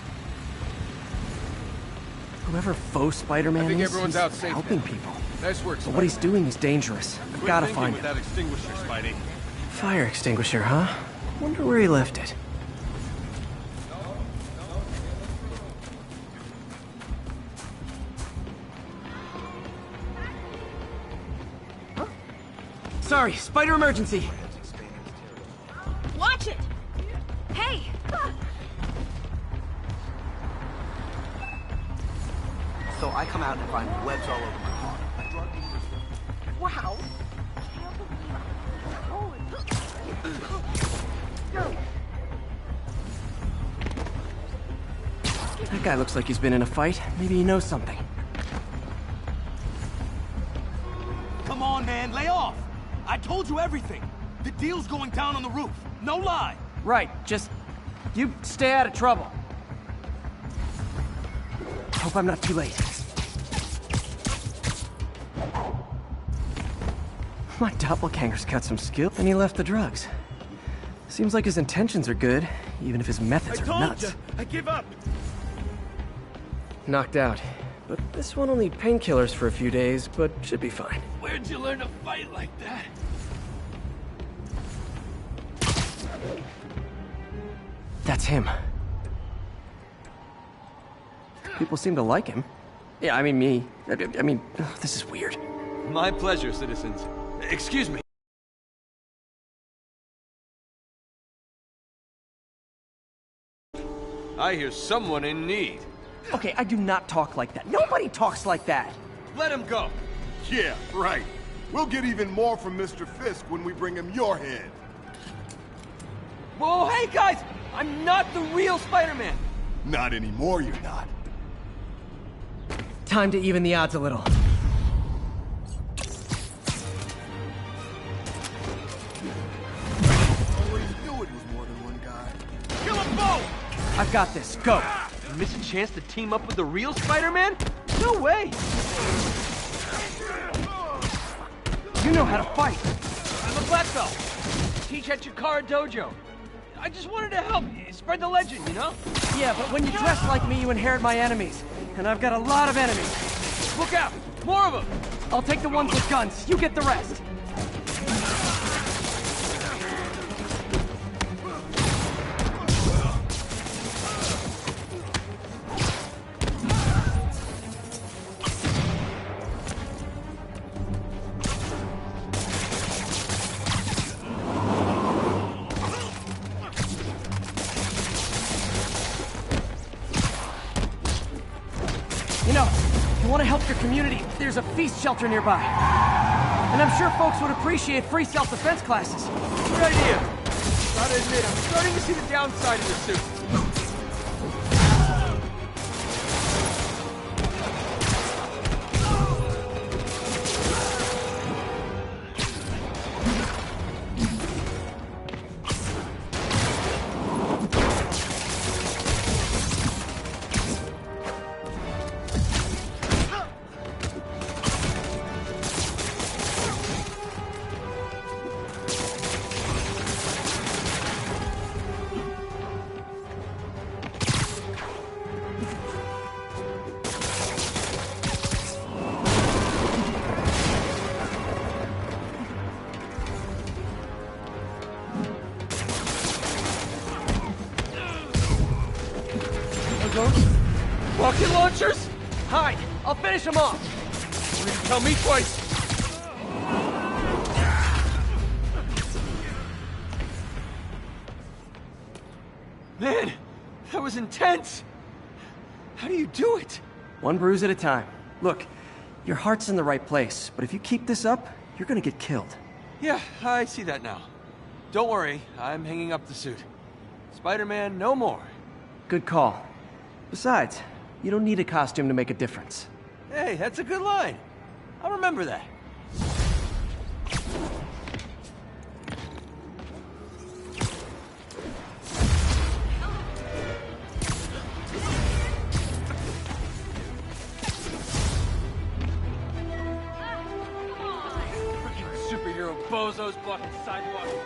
Whoever faux Spider-Man is, everyone's he's out safe helping now. people. Nice work, But what he's doing is dangerous. I've gotta find with him. that extinguisher, Spidey. Fire extinguisher, huh? Wonder where he left it. Sorry, spider emergency. Watch it! Hey! So I come out and find webs all over my car. Wow! That guy looks like he's been in a fight. Maybe he knows something. Come on, man, lay off! I told you everything. The deal's going down on the roof. No lie. Right, just... you stay out of trouble. Hope I'm not too late. My doppelganger's got some skill, and he left the drugs. Seems like his intentions are good, even if his methods are nuts. You, I give up. Knocked out. But this one will need painkillers for a few days, but should be fine. Where'd you learn to fight like that? That's him. People seem to like him. Yeah, I mean me. I mean, this is weird. My pleasure, citizens. Excuse me. I hear someone in need. Okay, I do not talk like that. Nobody talks like that. Let him go. Yeah, right. We'll get even more from Mr. Fisk when we bring him your head. Whoa, hey guys! I'm not the real Spider-Man! Not anymore, you're not. Time to even the odds a little. Always knew it was more than one guy. Kill them both! I've got this. Go! You miss a chance to team up with the real Spider-Man? No way! You know how to fight. I'm a black belt. Teach at Chikara Dojo. I just wanted to help spread the legend, you know? Yeah, but when you dress like me, you inherit my enemies. And I've got a lot of enemies. Look out! More of them! I'll take the ones with guns. You get the rest. You know, if you want to help your community, there's a feast shelter nearby. And I'm sure folks would appreciate free self-defense classes. Good idea. Gotta admit, I'm starting to see the downside of this suit. Rocket launchers? Hide! I'll finish them off! You didn't tell me twice! Man, that was intense! How do you do it? One bruise at a time. Look, your heart's in the right place, but if you keep this up, you're gonna get killed. Yeah, I see that now. Don't worry, I'm hanging up the suit. Spider-Man, no more. Good call. Besides, you don't need a costume to make a difference. Hey, that's a good line. I'll remember that. Superhero bozos blocking sidewalks.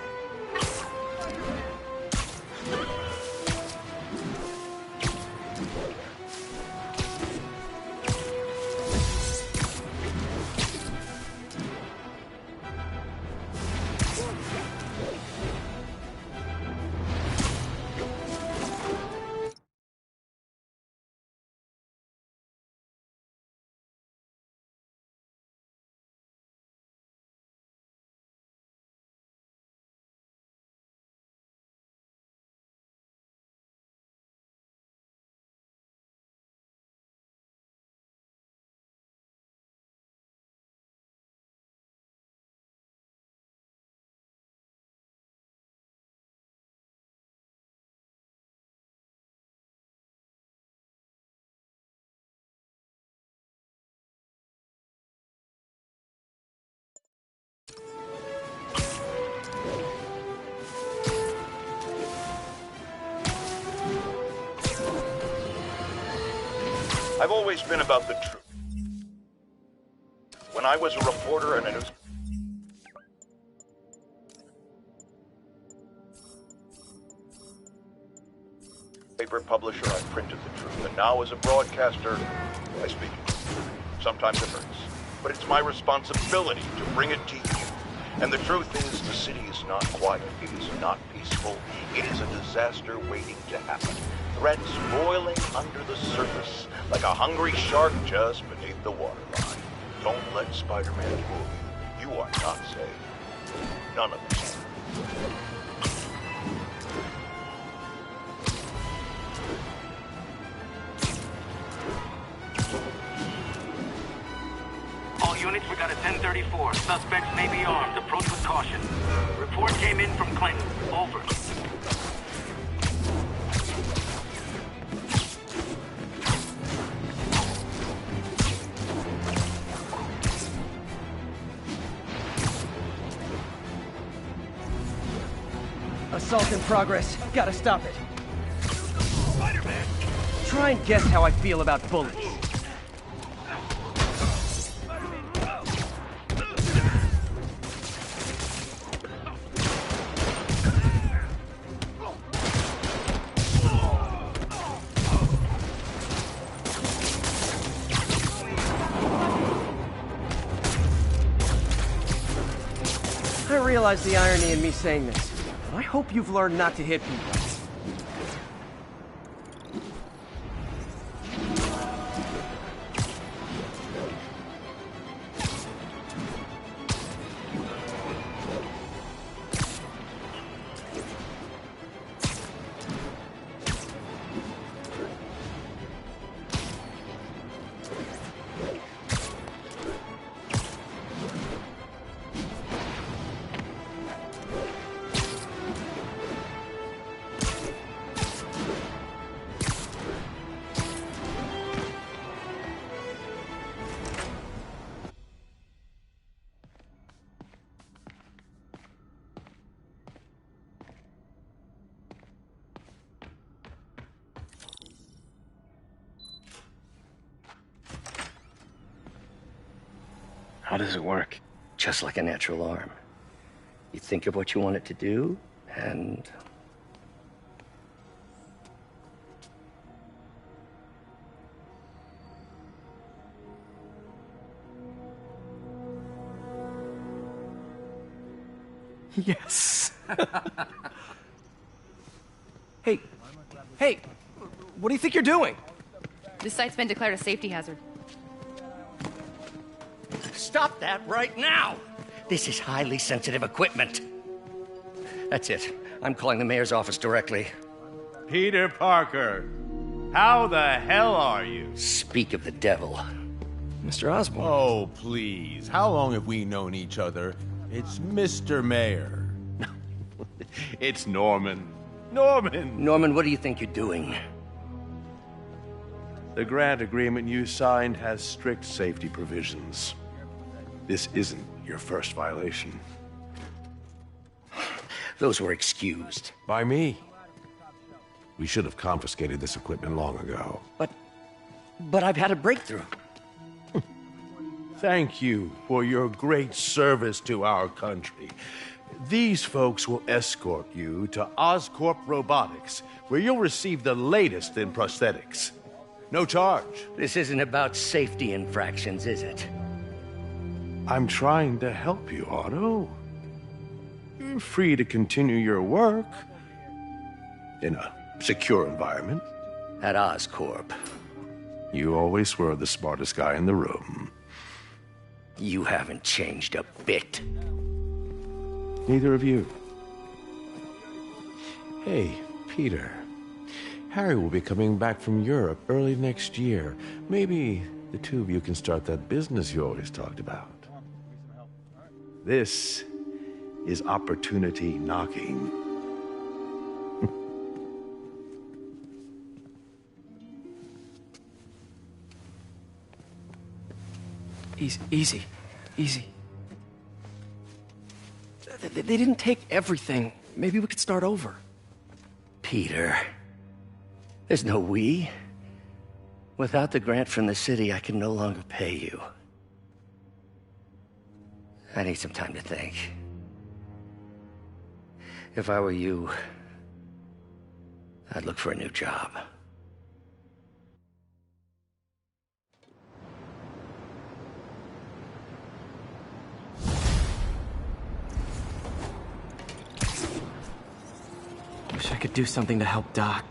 I've always been about the truth. When I was a reporter and a news... newspaper publisher, I printed the truth. And now as a broadcaster, I speak it. Sometimes it hurts. But it's my responsibility to bring it to you. And the truth is, the city is not quiet. It is not peaceful. It is a disaster waiting to happen. Threats boiling under the surface, like a hungry shark just beneath the waterline. Don't let Spider-Man fool you. You are not safe. None of us are. All units, we got a 1034. Suspects may be armed. Approach with caution. Report came in from Clinton. Over. Assault in progress. Gotta stop it. Spider-Man! Try and guess how I feel about bullies. I realize the irony in me saying this. I hope you've learned not to hit people. How does it work? Just like a natural arm. You think of what you want it to do, and... Yes. Hey, what do you think you're doing? This site's been declared a safety hazard. Stop that right now! This is highly sensitive equipment. That's it. I'm calling the mayor's office directly. Peter Parker, how the hell are you? Speak of the devil. Mr. Osborn. Oh, please. How long have we known each other? It's Mr. Mayor. It's Norman. Norman! Norman, what do you think you're doing? The grant agreement you signed has strict safety provisions. This isn't your first violation. Those were excused. By me. We should have confiscated this equipment long ago. But I've had a breakthrough. Thank you for your great service to our country. These folks will escort you to Oscorp Robotics, where you'll receive the latest in prosthetics. No charge. This isn't about safety infractions, is it? I'm trying to help you, Otto. You're free to continue your work in a secure environment. At Oscorp. You always were the smartest guy in the room. You haven't changed a bit. Neither of you. Hey, Peter. Harry will be coming back from Europe early next year. Maybe the two of you can start that business you always talked about. This is opportunity knocking. Easy. They didn't take everything. Maybe we could start over. Peter, there's no we. Without the grant from the city, I can no longer pay you. I need some time to think. If I were you, I'd look for a new job. Wish I could do something to help Doc.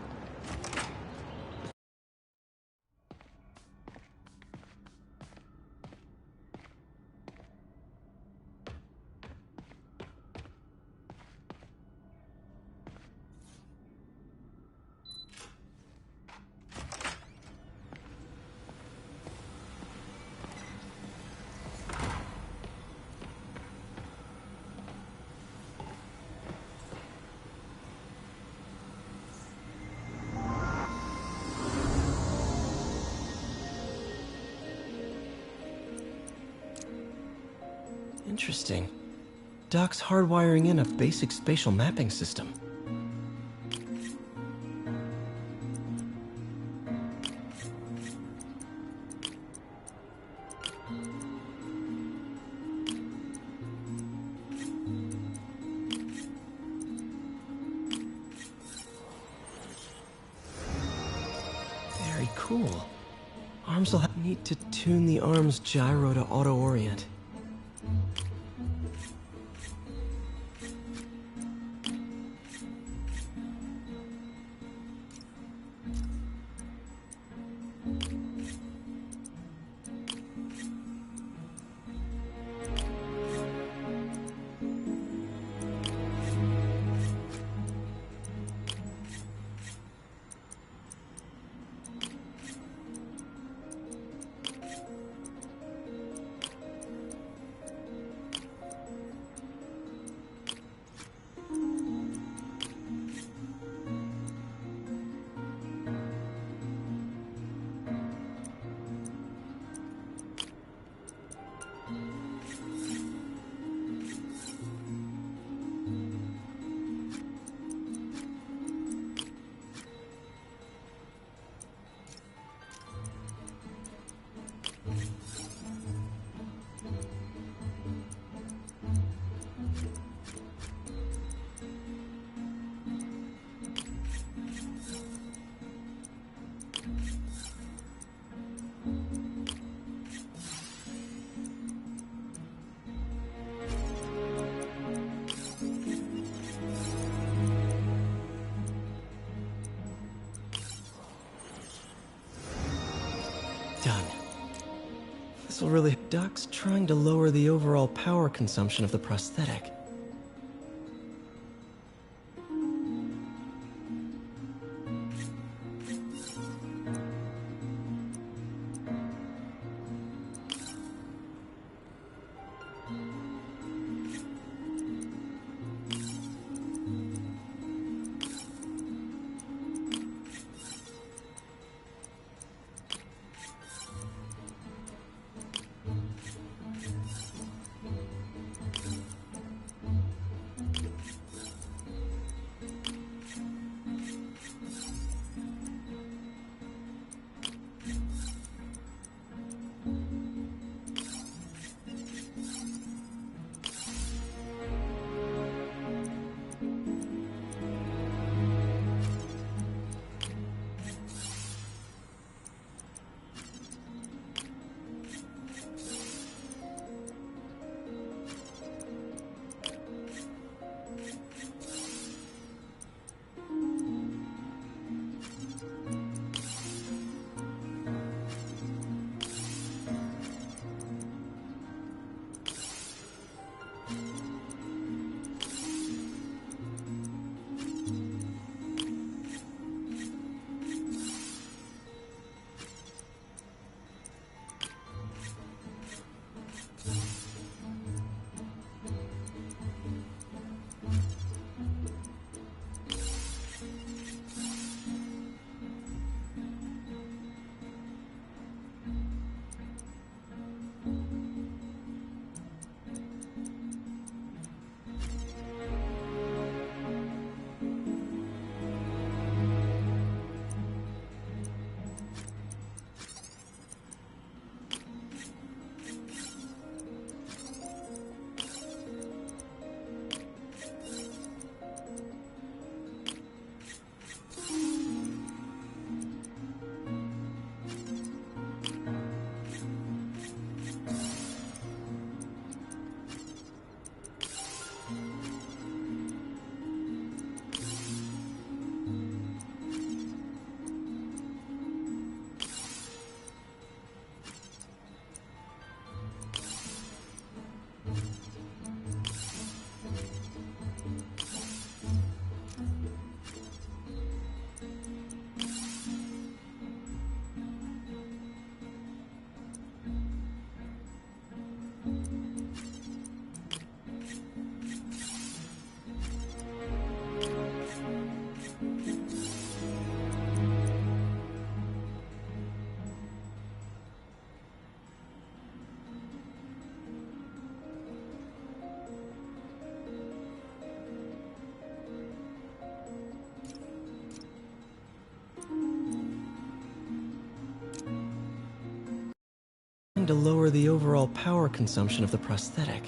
Interesting. Doc's hardwiring in a basic spatial mapping system. Very cool. Arms will need to tune the arm's gyro to auto-orient. Done. This'll really... Doc's trying to lower the overall power consumption of the prosthetic. trying to lower the overall power consumption of the prosthetic.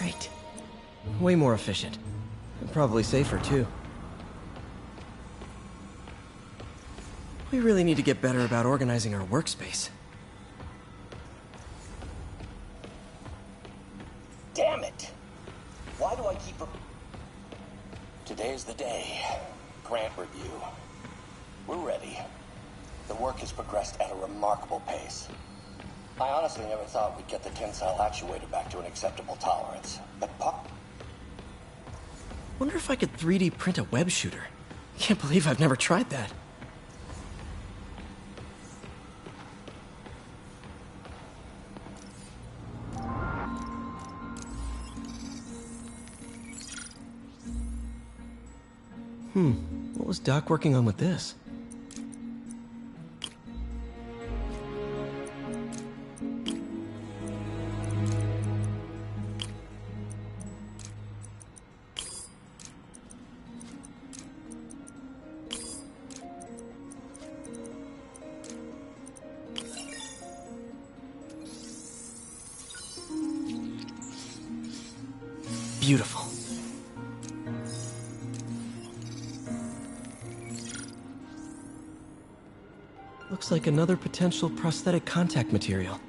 Great. Way more efficient. And probably safer, too. We really need to get better about organizing our workspace. Damn it! Why do I keep... Today's the day. Grant review. We're ready. The work has progressed at a remarkable pace. I honestly never thought we'd get the tensile actuator back to an acceptable tolerance. But Wonder if I could 3D print a web shooter. Can't believe I've never tried that. What was Doc working on with this? Beautiful. Looks like another potential prosthetic contact material.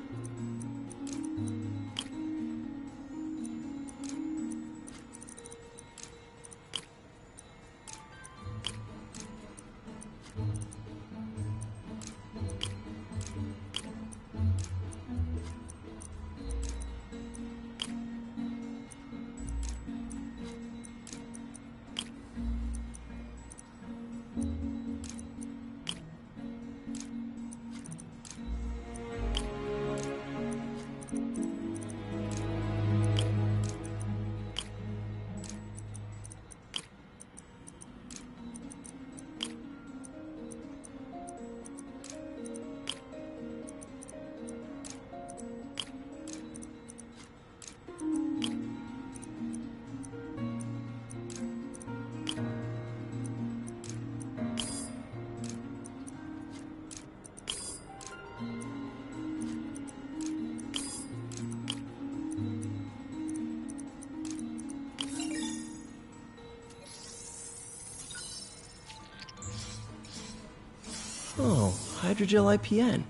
Oh, hydrogel IPN.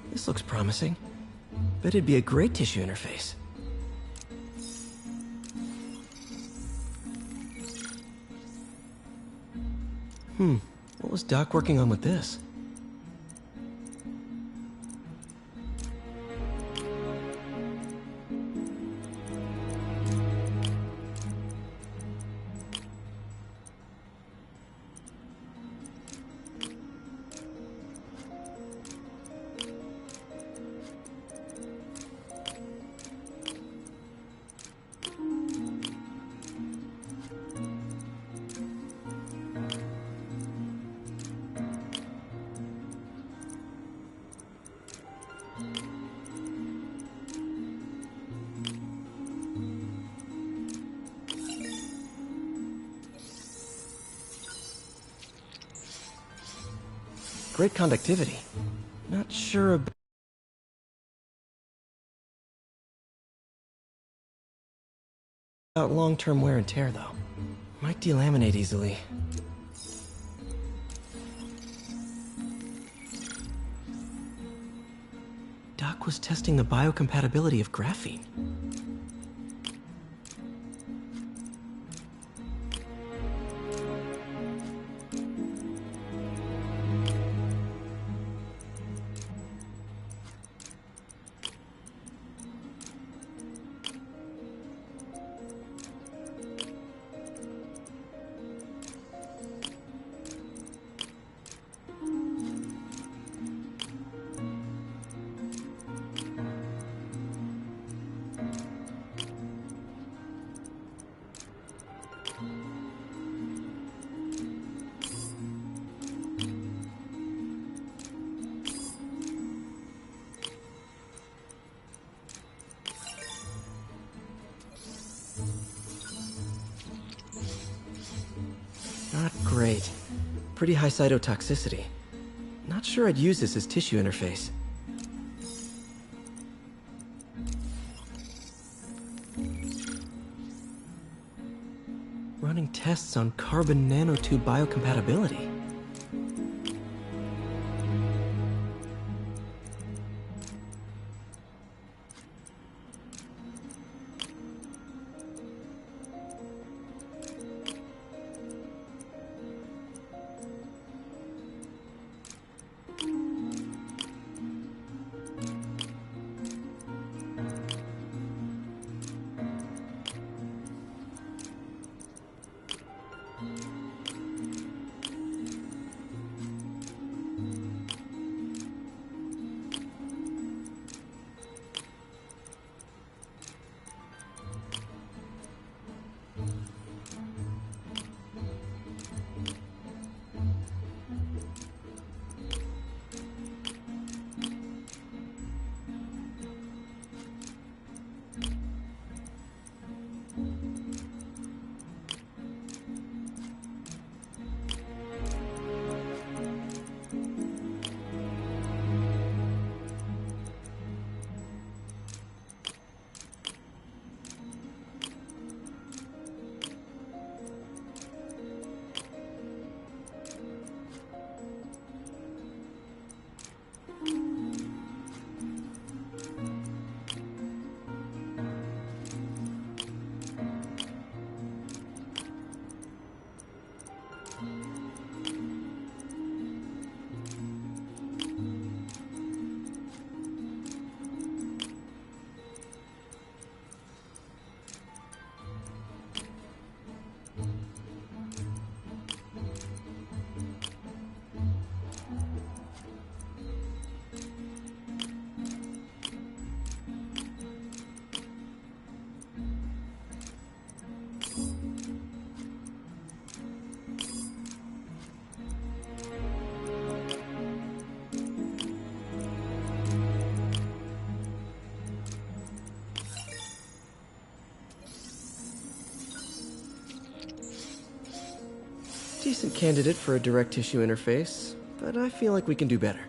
This looks promising. Bet it'd be a great tissue interface. What was Doc working on with this? Great conductivity. Not sure about... About long-term wear and tear, though. Might delaminate easily. Doc was testing the biocompatibility of graphene. Not great. Pretty high cytotoxicity. Not sure I'd use this as tissue interface. Running tests on carbon nanotube biocompatibility. Decent candidate for a direct tissue interface, but I feel like we can do better.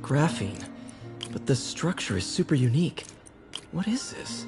Graphene. But the structure is super unique. What is this?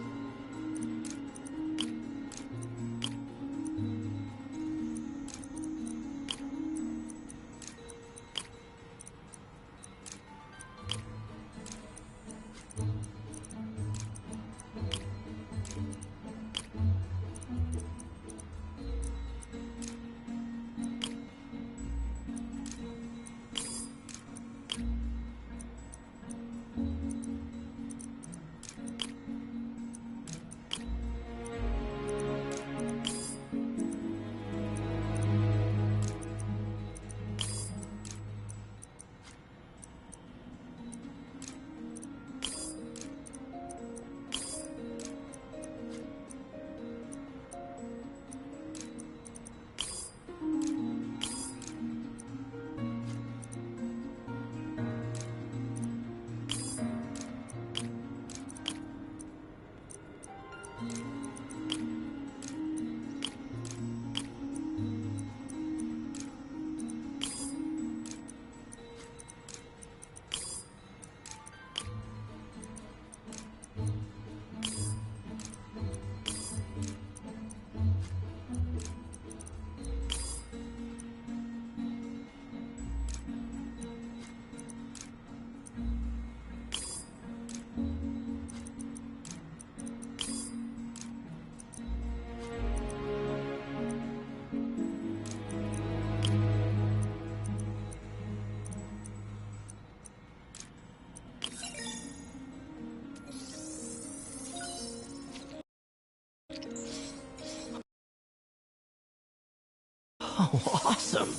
Oh, awesome!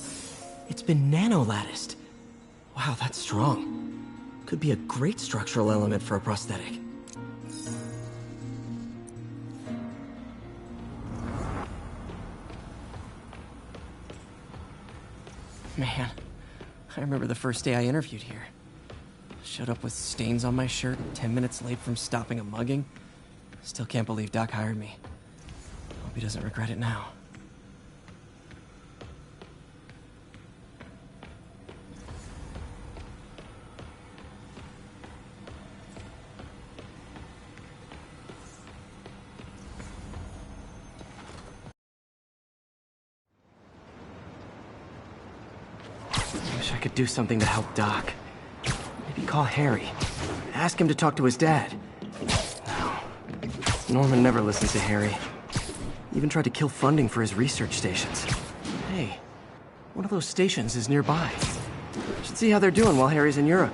It's been nano-latticed. Wow, that's strong. Could be a great structural element for a prosthetic. Man, I remember the first day I interviewed here. Showed up with stains on my shirt, 10 minutes late from stopping a mugging. Still can't believe Doc hired me. Hope he doesn't regret it now. I could do something to help Doc. Maybe call Harry. Ask him to talk to his dad. No. Norman never listens to Harry. Even tried to kill funding for his research stations. Hey, one of those stations is nearby. Should see how they're doing while Harry's in Europe.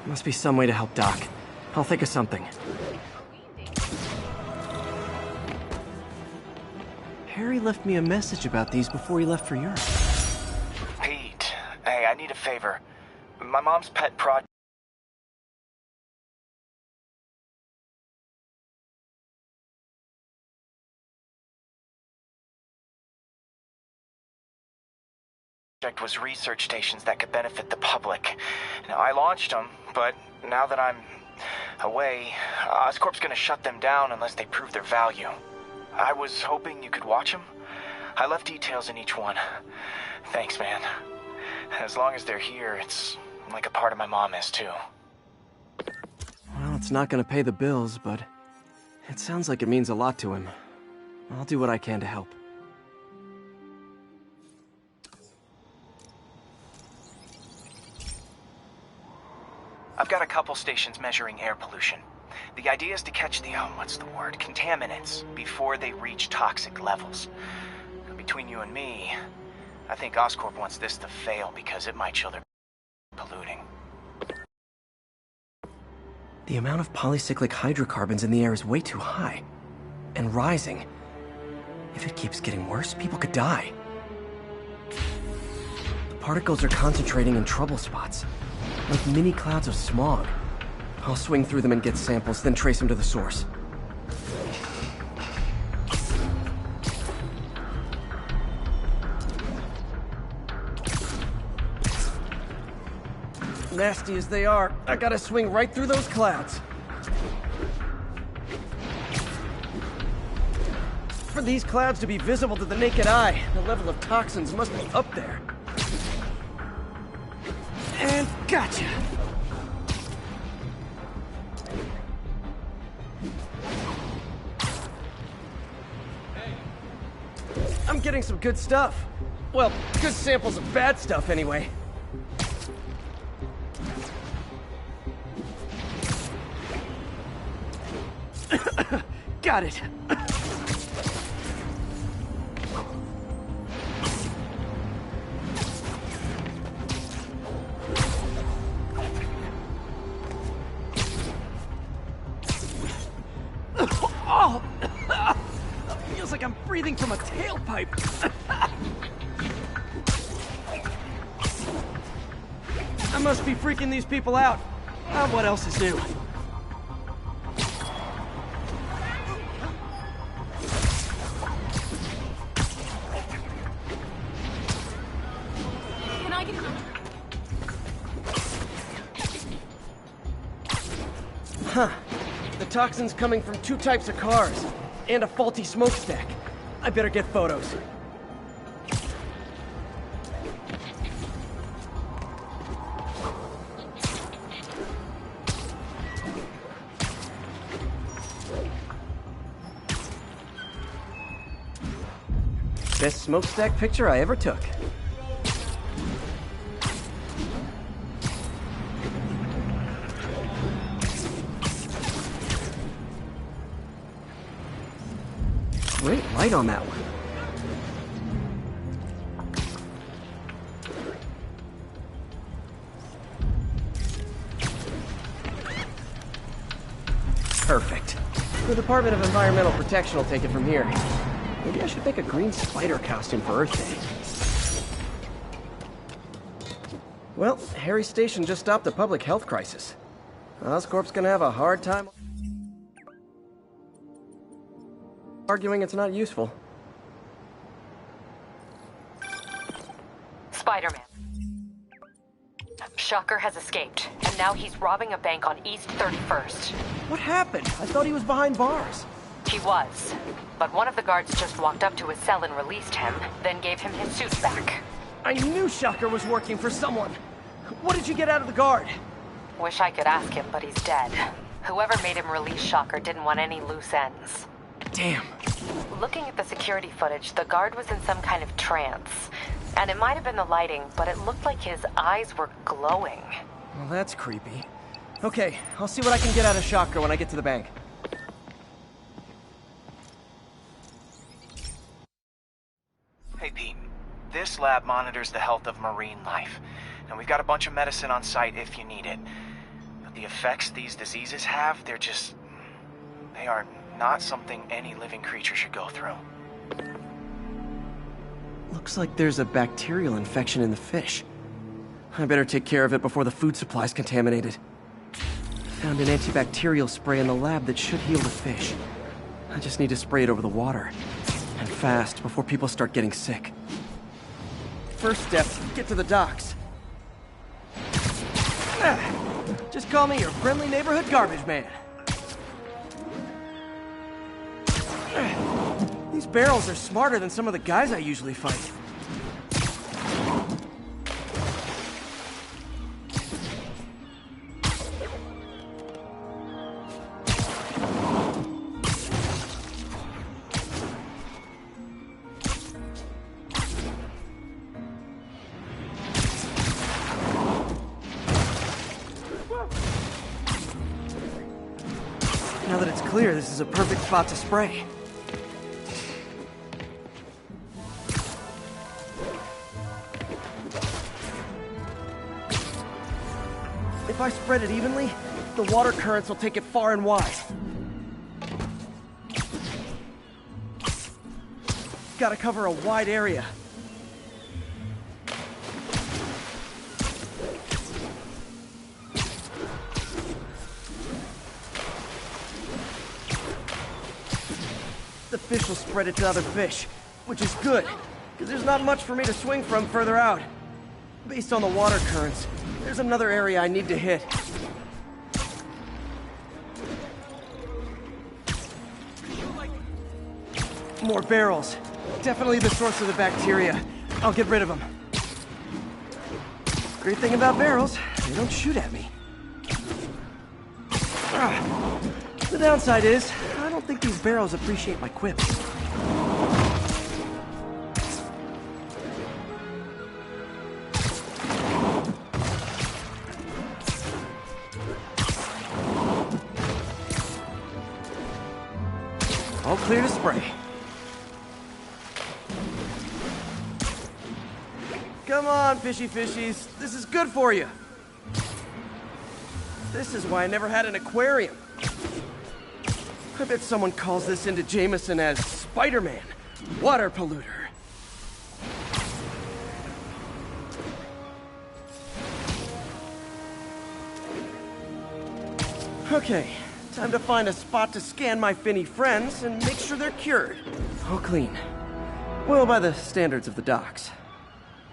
Must be some way to help Doc. I'll think of something. Harry left me a message about these before he left for Europe. Pete, hey, I need a favor. My mom's pet project was research stations that could benefit the public. Now, I launched them, but now that I'm away, Oscorp's gonna shut them down unless they prove their value. I was hoping you could watch them. I left details in each one. Thanks, man. As long as they're here, it's like a part of my mom is, too. Well, it's not gonna pay the bills, but it sounds like it means a lot to him. I'll do what I can to help. I've got a couple stations measuring air pollution. The idea is to catch the, contaminants before they reach toxic levels. Between you and me, I think Oscorp wants this to fail because it might show they're polluting. The amount of polycyclic hydrocarbons in the air is way too high. And rising. If it keeps getting worse, people could die. The particles are concentrating in trouble spots. Like mini clouds of smog. I'll swing through them and get samples, then trace them to the source. Nasty as they are, I gotta swing right through those clouds. For these clouds to be visible to the naked eye, the level of toxins must be up there. And gotcha! I'm getting some good stuff. Well, good samples of bad stuff, anyway. Got it. Oh! Feels like I'm breathing from a tailpipe. I must be freaking these people out. What else is new? Can I get Huh. The toxin's coming from 2 types of cars, and a faulty smokestack. I better get photos. Best smokestack picture I ever took. Great light on that one. Perfect. The Department of Environmental Protection will take it from here. Maybe I should make a green spider costume for Earth Day. Well, Harry Station just stopped a public health crisis. Oscorp's gonna have a hard time arguing it's not useful. Spider-Man. Shocker has escaped, and now he's robbing a bank on East 31st. What happened? I thought he was behind bars. He was, but one of the guards just walked up to his cell and released him, then gave him his suit back. I knew Shocker was working for someone. What did you get out of the guard? Wish I could ask him, but he's dead. Whoever made him release Shocker didn't want any loose ends. Damn. Looking at the security footage, the guard was in some kind of trance. And it might have been the lighting, but it looked like his eyes were glowing. Well, that's creepy. Okay, I'll see what I can get out of Shocker when I get to the bank. Hey, Pete. This lab monitors the health of marine life. And we've got a bunch of medicine on site if you need it. But the effects these diseases have, they are not something any living creature should go through. Looks like there's a bacterial infection in the fish. I better take care of it before the food supply's contaminated. Found an antibacterial spray in the lab that should heal the fish. I just need to spray it over the water. And fast, before people start getting sick. First step, get to the docks. Just call me your friendly neighborhood garbage man. These barrels are smarter than some of the guys I usually fight. Now that it's clear, this is a perfect spot to spray. If I spread it evenly, the water currents will take it far and wide. Gotta cover a wide area. The fish will spread it to other fish, which is good, because there's not much for me to swing from further out. Based on the water currents, there's another area I need to hit. More barrels. Definitely the source of the bacteria. I'll get rid of them. Great thing about barrels, they don't shoot at me. The downside is, I don't think these barrels appreciate my quips. All clear to spray. Come on, fishy fishies. This is good for you. This is why I never had an aquarium. I bet someone calls this into Jameson as Spider-Man, water polluter. Okay, time to find a spot to scan my finny friends and make sure they're cured. All clean. Well, by the standards of the docks.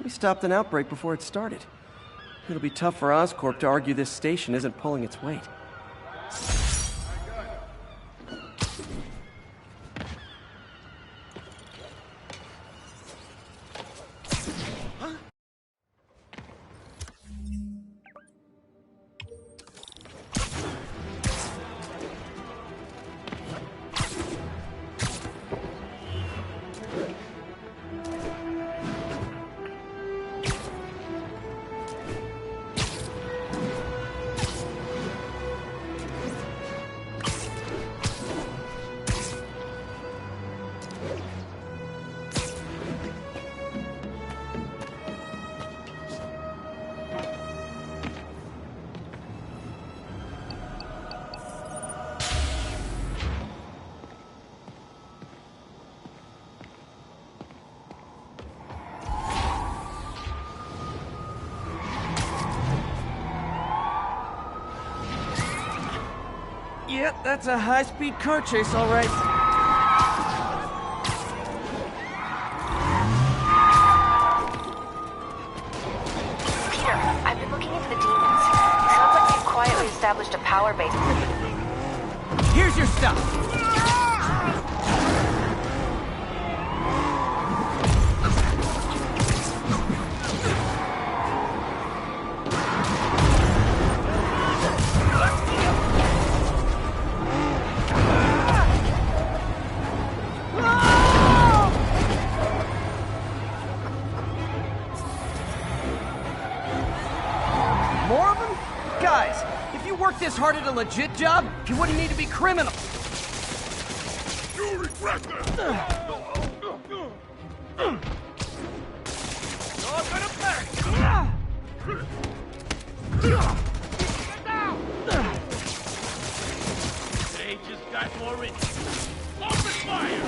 We stopped an outbreak before it started. It'll be tough for Oscorp to argue this station isn't pulling its weight. Yep, that's a high-speed car chase, all right. Peter, I've been looking into the demons. Sounds like they've quietly established a power base. Here's your stuff. More of them? Guys, if you worked this hard at a legit job, you wouldn't need to be criminals. You regret this! You're gonna pay! Get down! They just got more in. Open fire!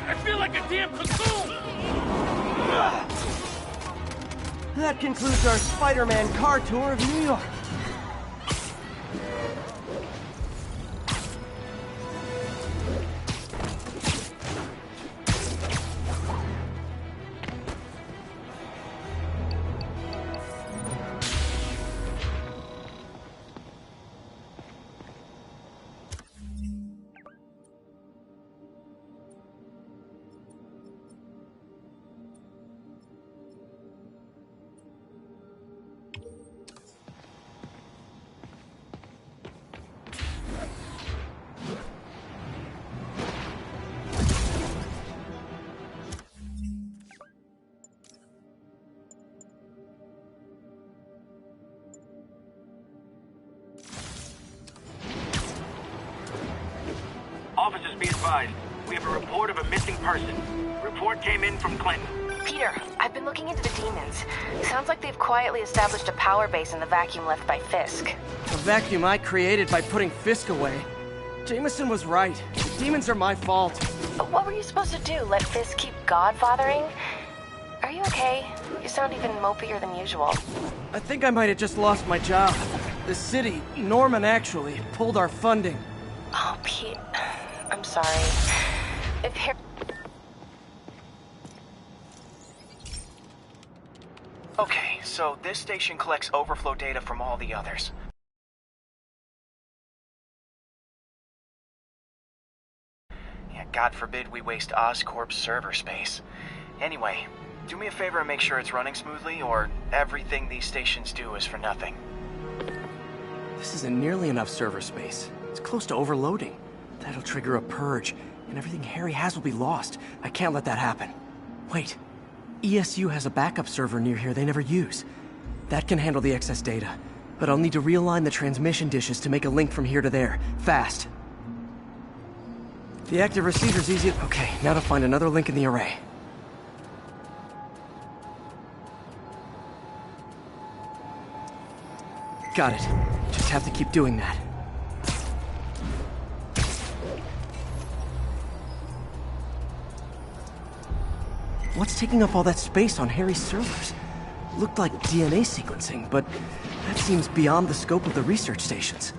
I feel like a damn cocoon! That concludes our Spider-Man car tour of New York. Officers, be advised. We have a report of a missing person. Report came in from Clinton. Peter, I've been looking into the demons. Sounds like they've quietly established a power base in the vacuum left by Fisk. A vacuum I created by putting Fisk away. Jameson was right. The demons are my fault. But what were you supposed to do? Let Fisk keep godfathering? Are you okay? You sound even mopier than usual. I think I might have just lost my job. The city, Norman actually, pulled our funding. Oh, Pete. I'm sorry. If Harry... Okay, so this station collects overflow data from all the others. Yeah, God forbid we waste Oscorp's server space. Anyway, do me a favor and make sure it's running smoothly, or everything these stations do is for nothing. This isn't nearly enough server space. It's close to overloading. That'll trigger a purge, and everything Harry has will be lost. I can't let that happen. Wait. ESU has a backup server near here they never use. That can handle the excess data, but I'll need to realign the transmission dishes to make a link from here to there, fast. The active receiver's easy. Okay, now to find another link in the array. Got it. Just have to keep doing that. What's taking up all that space on Harry's servers? Looked like DNA sequencing, but that seems beyond the scope of the research stations.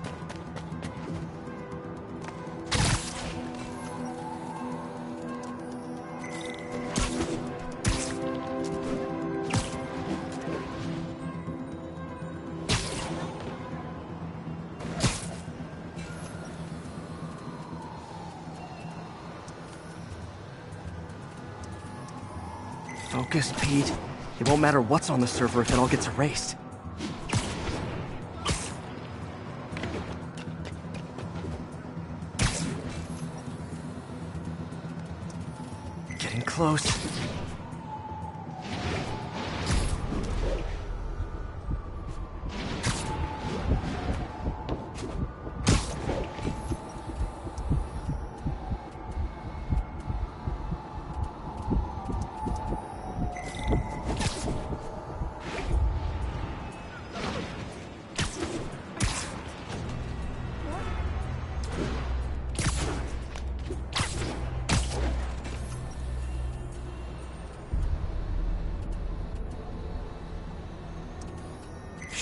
Focus, Pete. It won't matter what's on the server if it all gets erased. Getting close.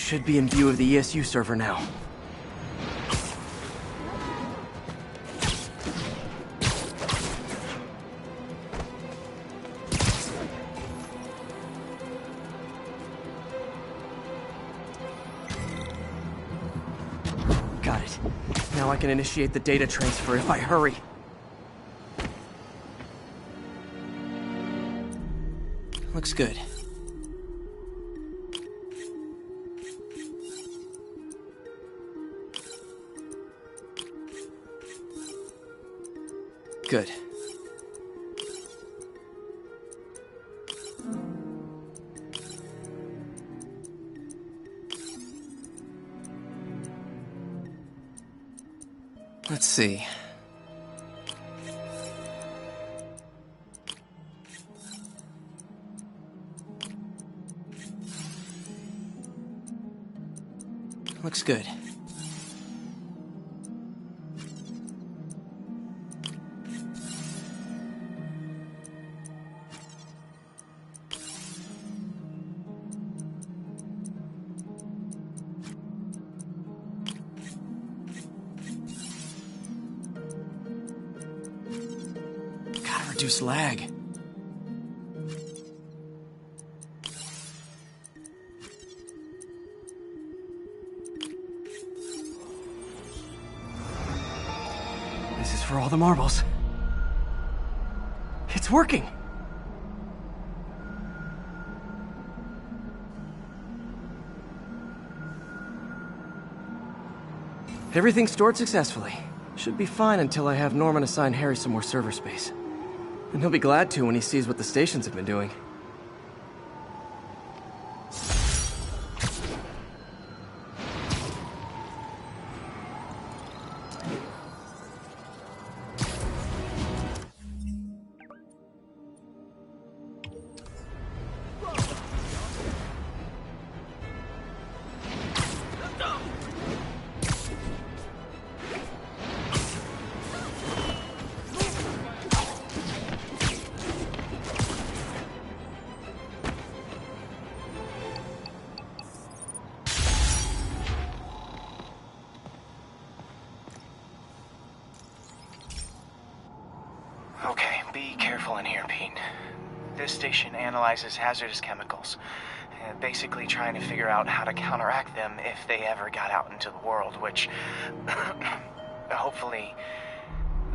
Should be in view of the ESU server now. Got it. Now I can initiate the data transfer if I hurry. Looks good. Good. Let's see. Looks good. Gotta reduce lag. This is for all the marbles. It's working! Everything's stored successfully. Should be fine until I have Norman assign Harry some more server space. And he'll be glad to when he sees what the stations have been doing. Okay, be careful in here, Pete. This station analyzes hazardous chemicals, basically trying to figure out how to counteract them if they ever got out into the world, which hopefully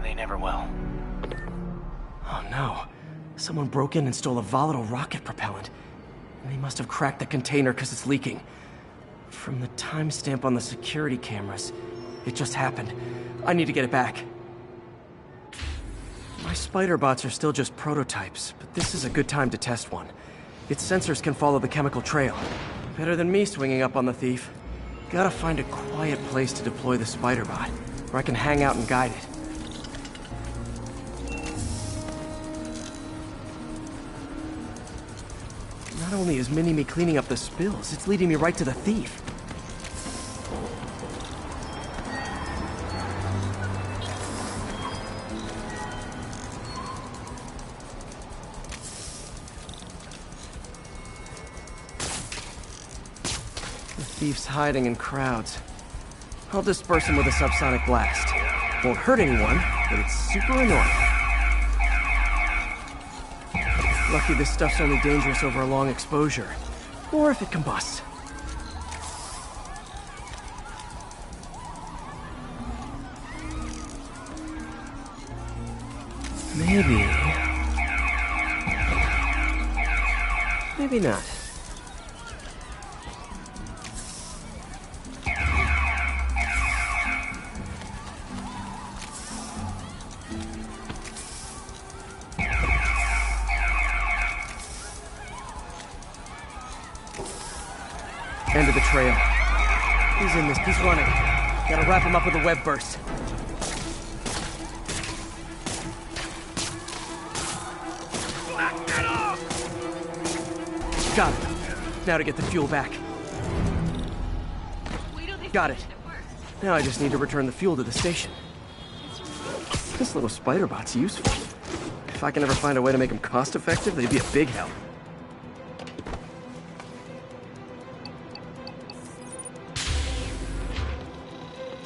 they never will. Oh no. Someone broke in and stole a volatile rocket propellant. And they must have cracked the container because it's leaking. From the timestamp on the security cameras, it just happened. I need to get it back. My spider bots are still just prototypes, but this is a good time to test one. Its sensors can follow the chemical trail. Better than me swinging up on the thief. Gotta find a quiet place to deploy the spider bot, where I can hang out and guide it. Not only is Mini-Me cleaning up the spills, it's leading me right to the thief. The thief's hiding in crowds. I'll disperse him with a subsonic blast. Won't hurt anyone, but it's super annoying. Lucky this stuff's only dangerous over a long exposure. Or if it combusts. Maybe. Maybe not. End of the trail. He's in this. He's running. Gotta wrap him up with a web burst. Got it. Now to get the fuel back. Got it. Now I just need to return the fuel to the station. This little spider bot's useful. If I can ever find a way to make them cost-effective, they'd be a big help.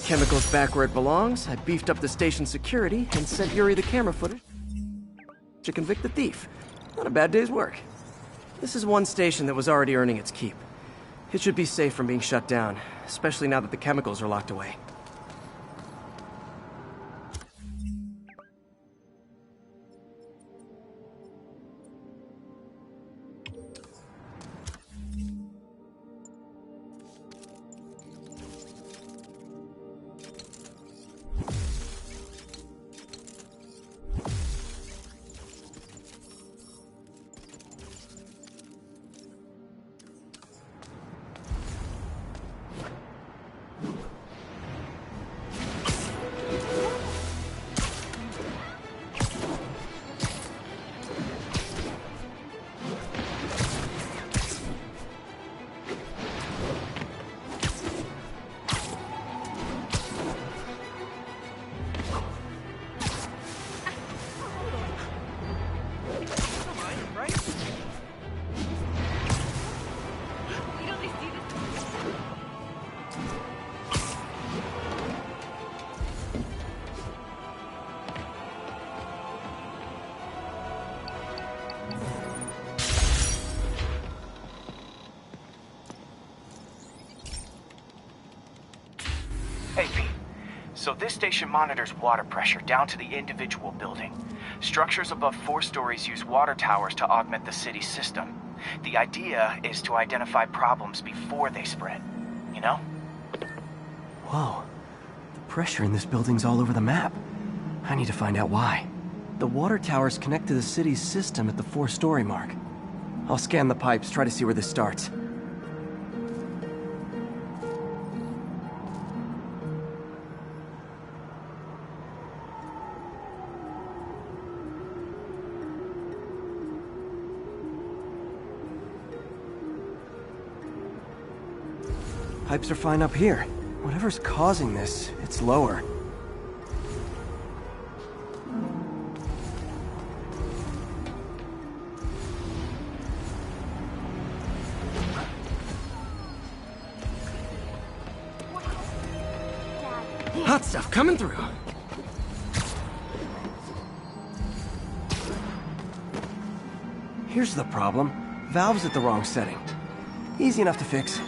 chemicals back where it belongs, I beefed up the station security and sent Yuri the camera footage to convict the thief. Not a bad day's work. This is one station that was already earning its keep. It should be safe from being shut down, especially now that the chemicals are locked away. Hey, Pete. So this station monitors water pressure down to the individual building. Structures above 4 stories use water towers to augment the city's system. The idea is to identify problems before they spread, you know? Whoa. The pressure in this building's all over the map. I need to find out why. The water towers connect to the city's system at the 4-story mark. I'll scan the pipes, try to see where this starts. Pipes are fine up here. Whatever's causing this, it's lower. Hot stuff coming through. Here's the problem. Valve's at the wrong setting. Easy enough to fix.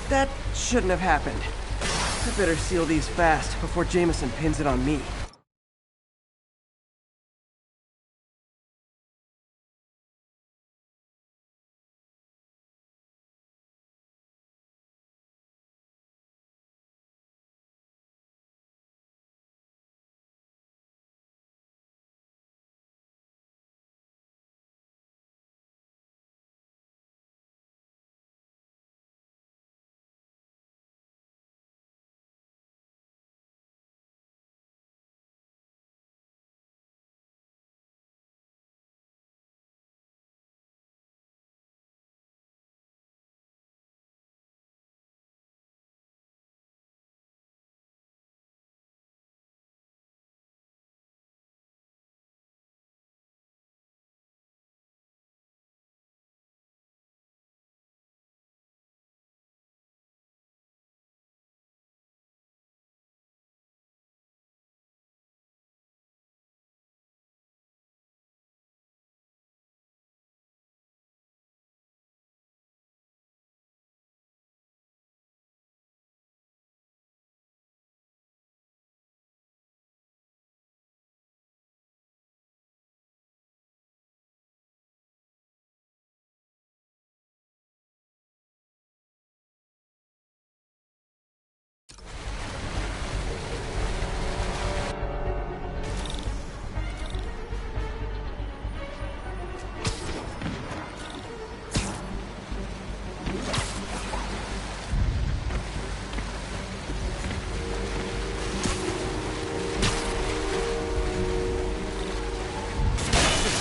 That shouldn't have happened. I better seal these fast before Jameson pins it on me.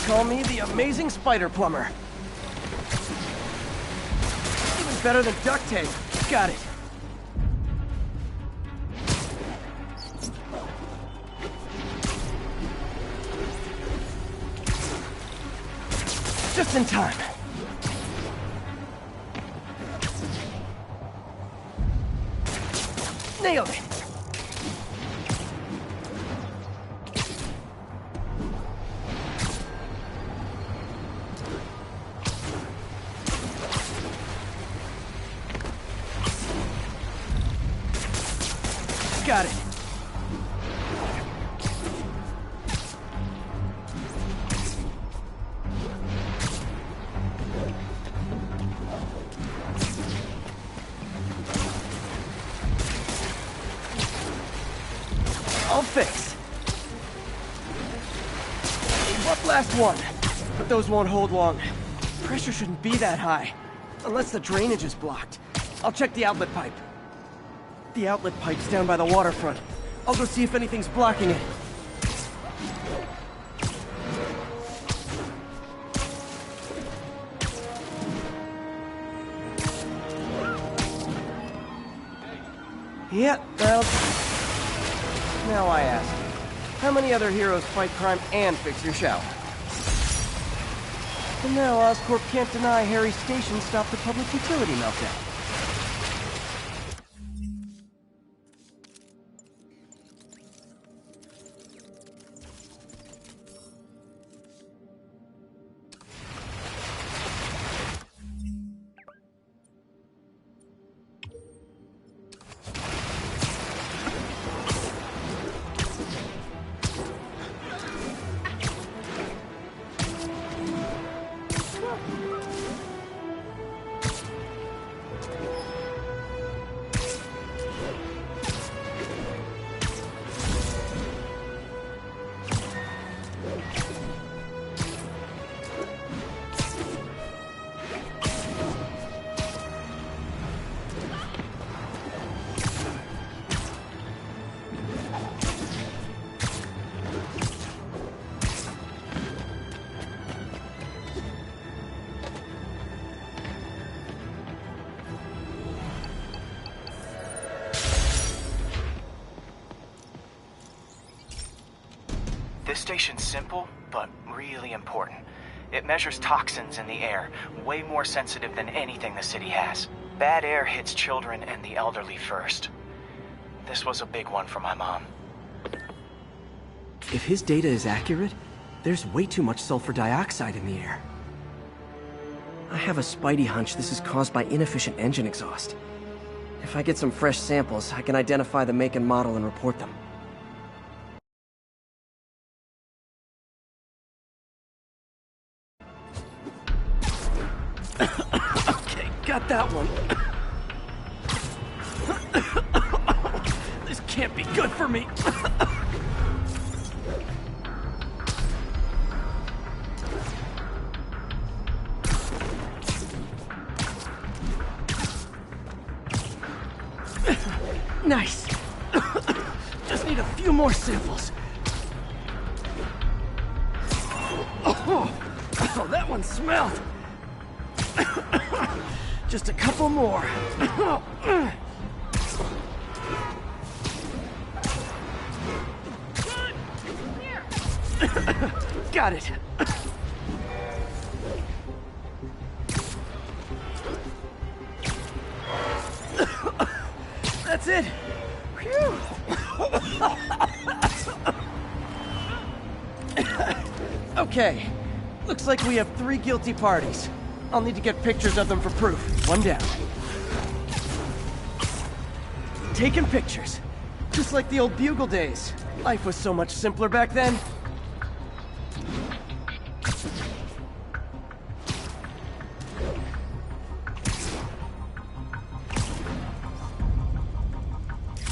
Call me the amazing spider plumber. Even better than duct tape. Got it. Just in time. Nailed it! Got it. I'll fix. What last one? But those won't hold long. Pressure shouldn't be that high. Unless the drainage is blocked. I'll check the outlet pipe. The outlet pipe's down by the waterfront. I'll go see if anything's blocking it. Yep, well... Now I ask, how many other heroes fight crime and fix your shower? And now Oscorp can't deny Harry's station stopped the public utility meltdown. This station's simple, but really important. It measures toxins in the air, way more sensitive than anything the city has. Bad air hits children and the elderly first. This was a big one for my mom. If his data is accurate, there's way too much sulfur dioxide in the air. I have a spidey hunch this is caused by inefficient engine exhaust. If I get some fresh samples, I can identify the make and model and report them. Okay, got that one. This can't be good for me. Nice. Just need a few more samples. Oh, that one smelled. Just a couple more. Got it. That's it. Phew. Okay. Looks like we have 3 guilty parties. I'll need to get pictures of them for proof. One down. Taking pictures. Just like the old Bugle days. Life was so much simpler back then.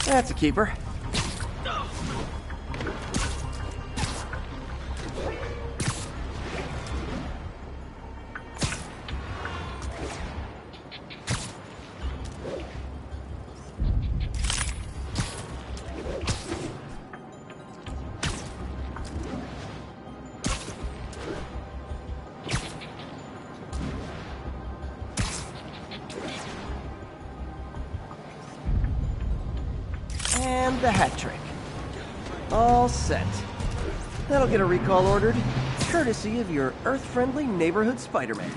That's a keeper. And the hat trick. All set. That'll get a recall ordered, courtesy of your Earth-friendly neighborhood Spider-Man.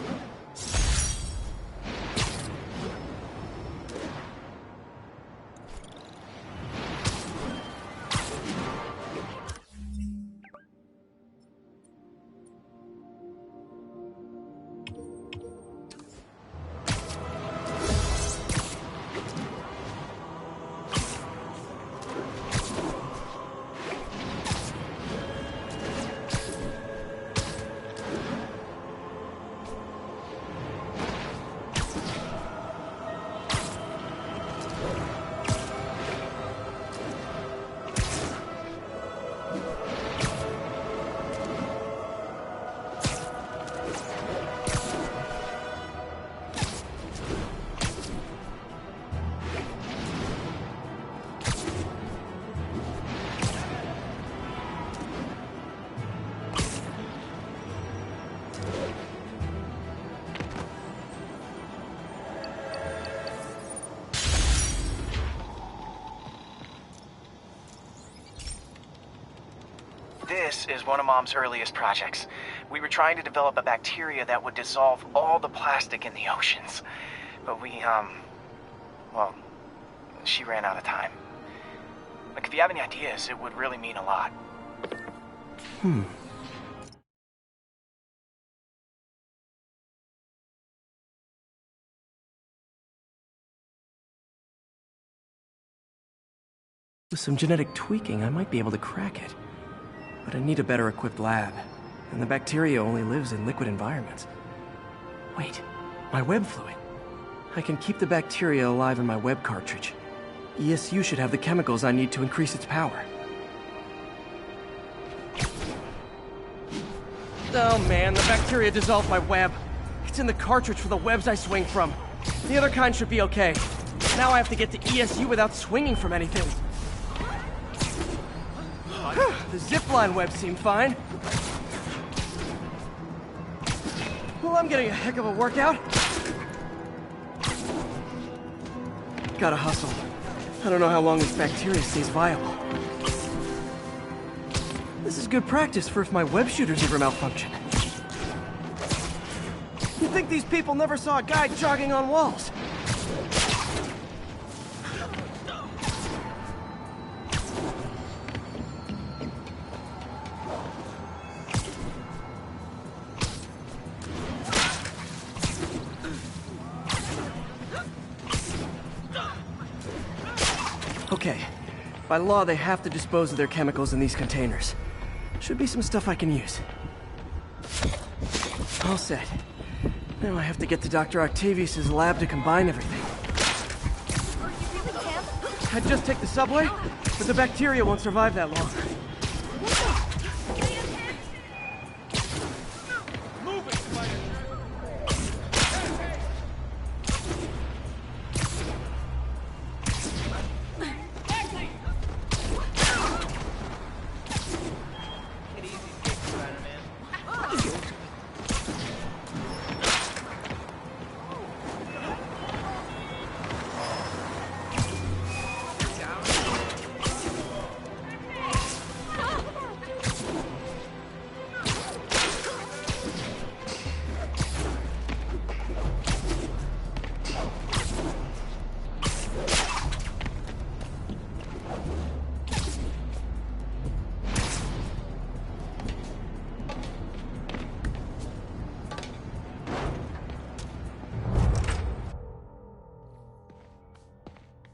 This is one of Mom's earliest projects. We were trying to develop a bacteria that would dissolve all the plastic in the oceans. But well, she ran out of time. Like, if you have any ideas, it would really mean a lot. With some genetic tweaking, I might be able to crack it. But I need a better equipped lab, and the bacteria only lives in liquid environments. Wait, my web fluid. I can keep the bacteria alive in my web cartridge. ESU should have the chemicals I need to increase its power. Oh man, the bacteria dissolved my web. It's in the cartridge for the webs I swing from. The other kind should be okay. Now I have to get to ESU without swinging from anything. The zipline webs seem fine. Well, I'm getting a heck of a workout. Gotta hustle. I don't know how long this bacteria stays viable. This is good practice for if my web shooters ever malfunction. You'd think these people never saw a guy jogging on walls. Okay. By law, they have to dispose of their chemicals in these containers. Should be some stuff I can use. All set. Now I have to get to Dr. Octavius's lab to combine everything. I'd just take the subway, but the bacteria won't survive that long.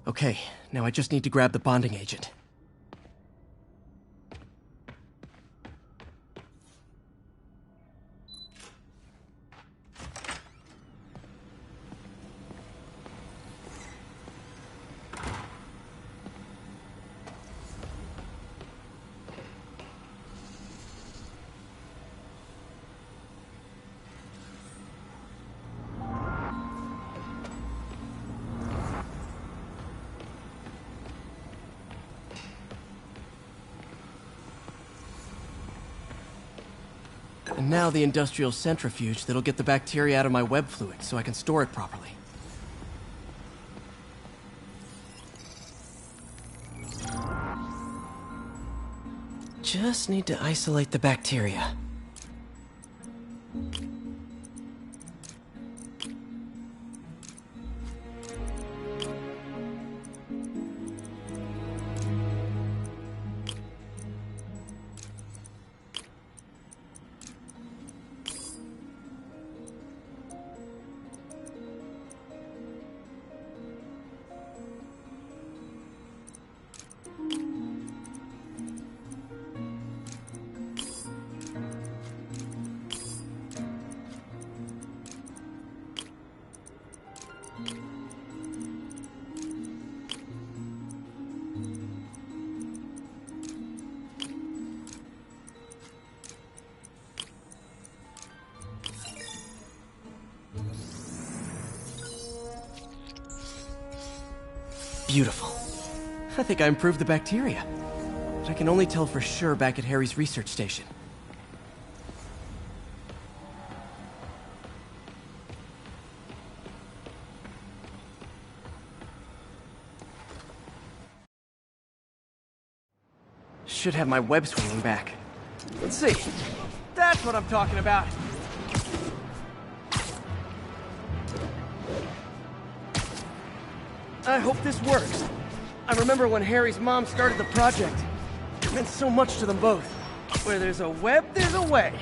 Okay, now I just need to grab the bonding agent. And now the industrial centrifuge that'll get the bacteria out of my web fluid so I can store it properly. Just need to isolate the bacteria. Beautiful. I think I improved the bacteria. But I can only tell for sure back at Harry's research station. Should have my web swinging back. Let's see. That's what I'm talking about. I hope this works. I remember when Harry's mom started the project. It meant so much to them both. Where there's a web, there's a way.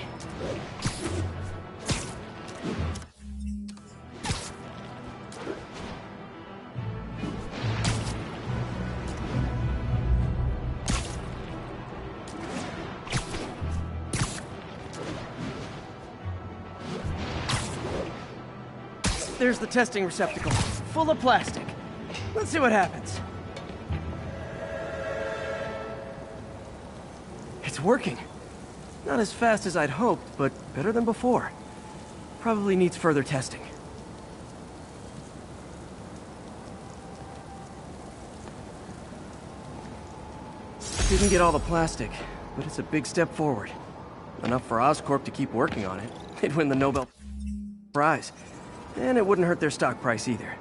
There's the testing receptacle, full of plastic. Let's see what happens. It's working. Not as fast as I'd hoped, but better than before. Probably needs further testing. Didn't get all the plastic, but it's a big step forward. Enough for Oscorp to keep working on it. They'd win the Nobel Prize. And it wouldn't hurt their stock price either.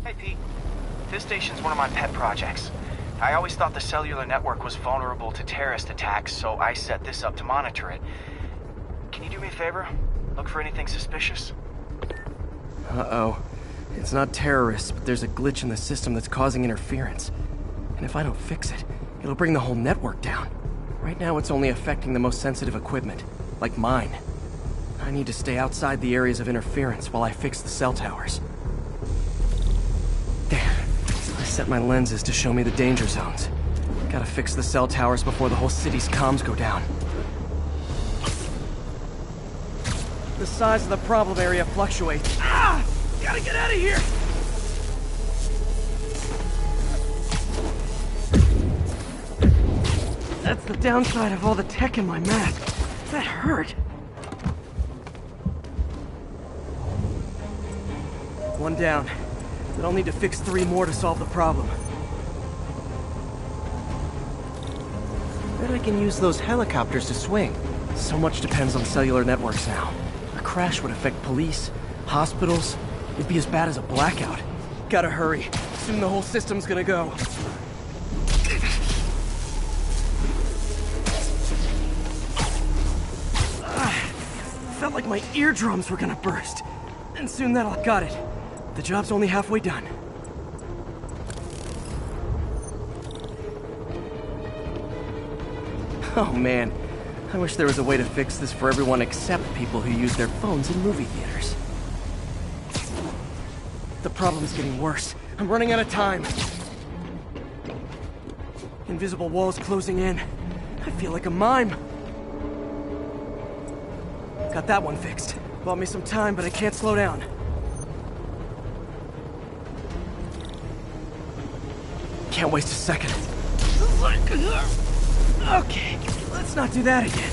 Hey, Pete. This station's one of my pet projects. I always thought the cellular network was vulnerable to terrorist attacks, so I set this up to monitor it. Can you do me a favor? Look for anything suspicious? Uh-oh. It's not terrorists, but there's a glitch in the system that's causing interference. And if I don't fix it, it'll bring the whole network down. Right now, it's only affecting the most sensitive equipment, like mine. I need to stay outside the areas of interference while I fix the cell towers. There. I set my lenses to show me the danger zones. Gotta fix the cell towers before the whole city's comms go down. The size of the problem area fluctuates. Ah! Gotta get out of here! That's the downside of all the tech in my mask. That hurt. One down. But I'll need to fix 3 more to solve the problem. Bet I can use those helicopters to swing. So much depends on cellular networks now. A crash would affect police, hospitals. It'd be as bad as a blackout. Gotta hurry. Soon the whole system's gonna go. Felt like my eardrums were gonna burst. And soon that'll... Got it. The job's only halfway done. Oh man, I wish there was a way to fix this for everyone except people who use their phones in movie theaters. The problem's getting worse. I'm running out of time. Invisible walls closing in. I feel like a mime. Got that one fixed. Bought me some time, but I can't slow down. Can't waste a second. Okay, let's not do that again.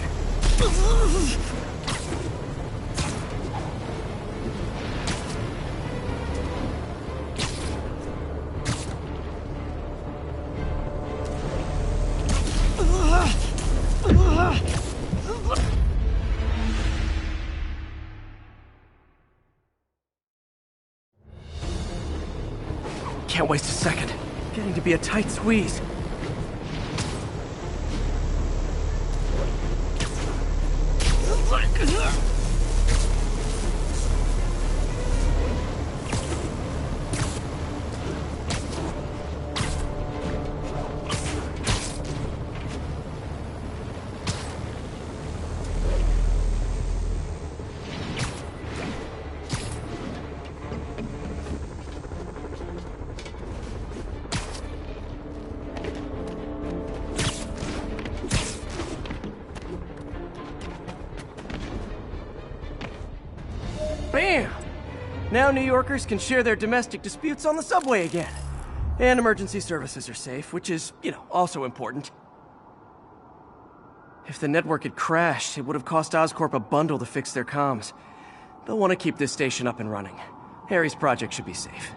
Can't waste a second. Getting to be a tight squeeze. Bam! Now New Yorkers can share their domestic disputes on the subway again. And emergency services are safe, which is, also important. If the network had crashed, it would have cost Oscorp a bundle to fix their comms. They'll want to keep this station up and running. Harry's project should be safe.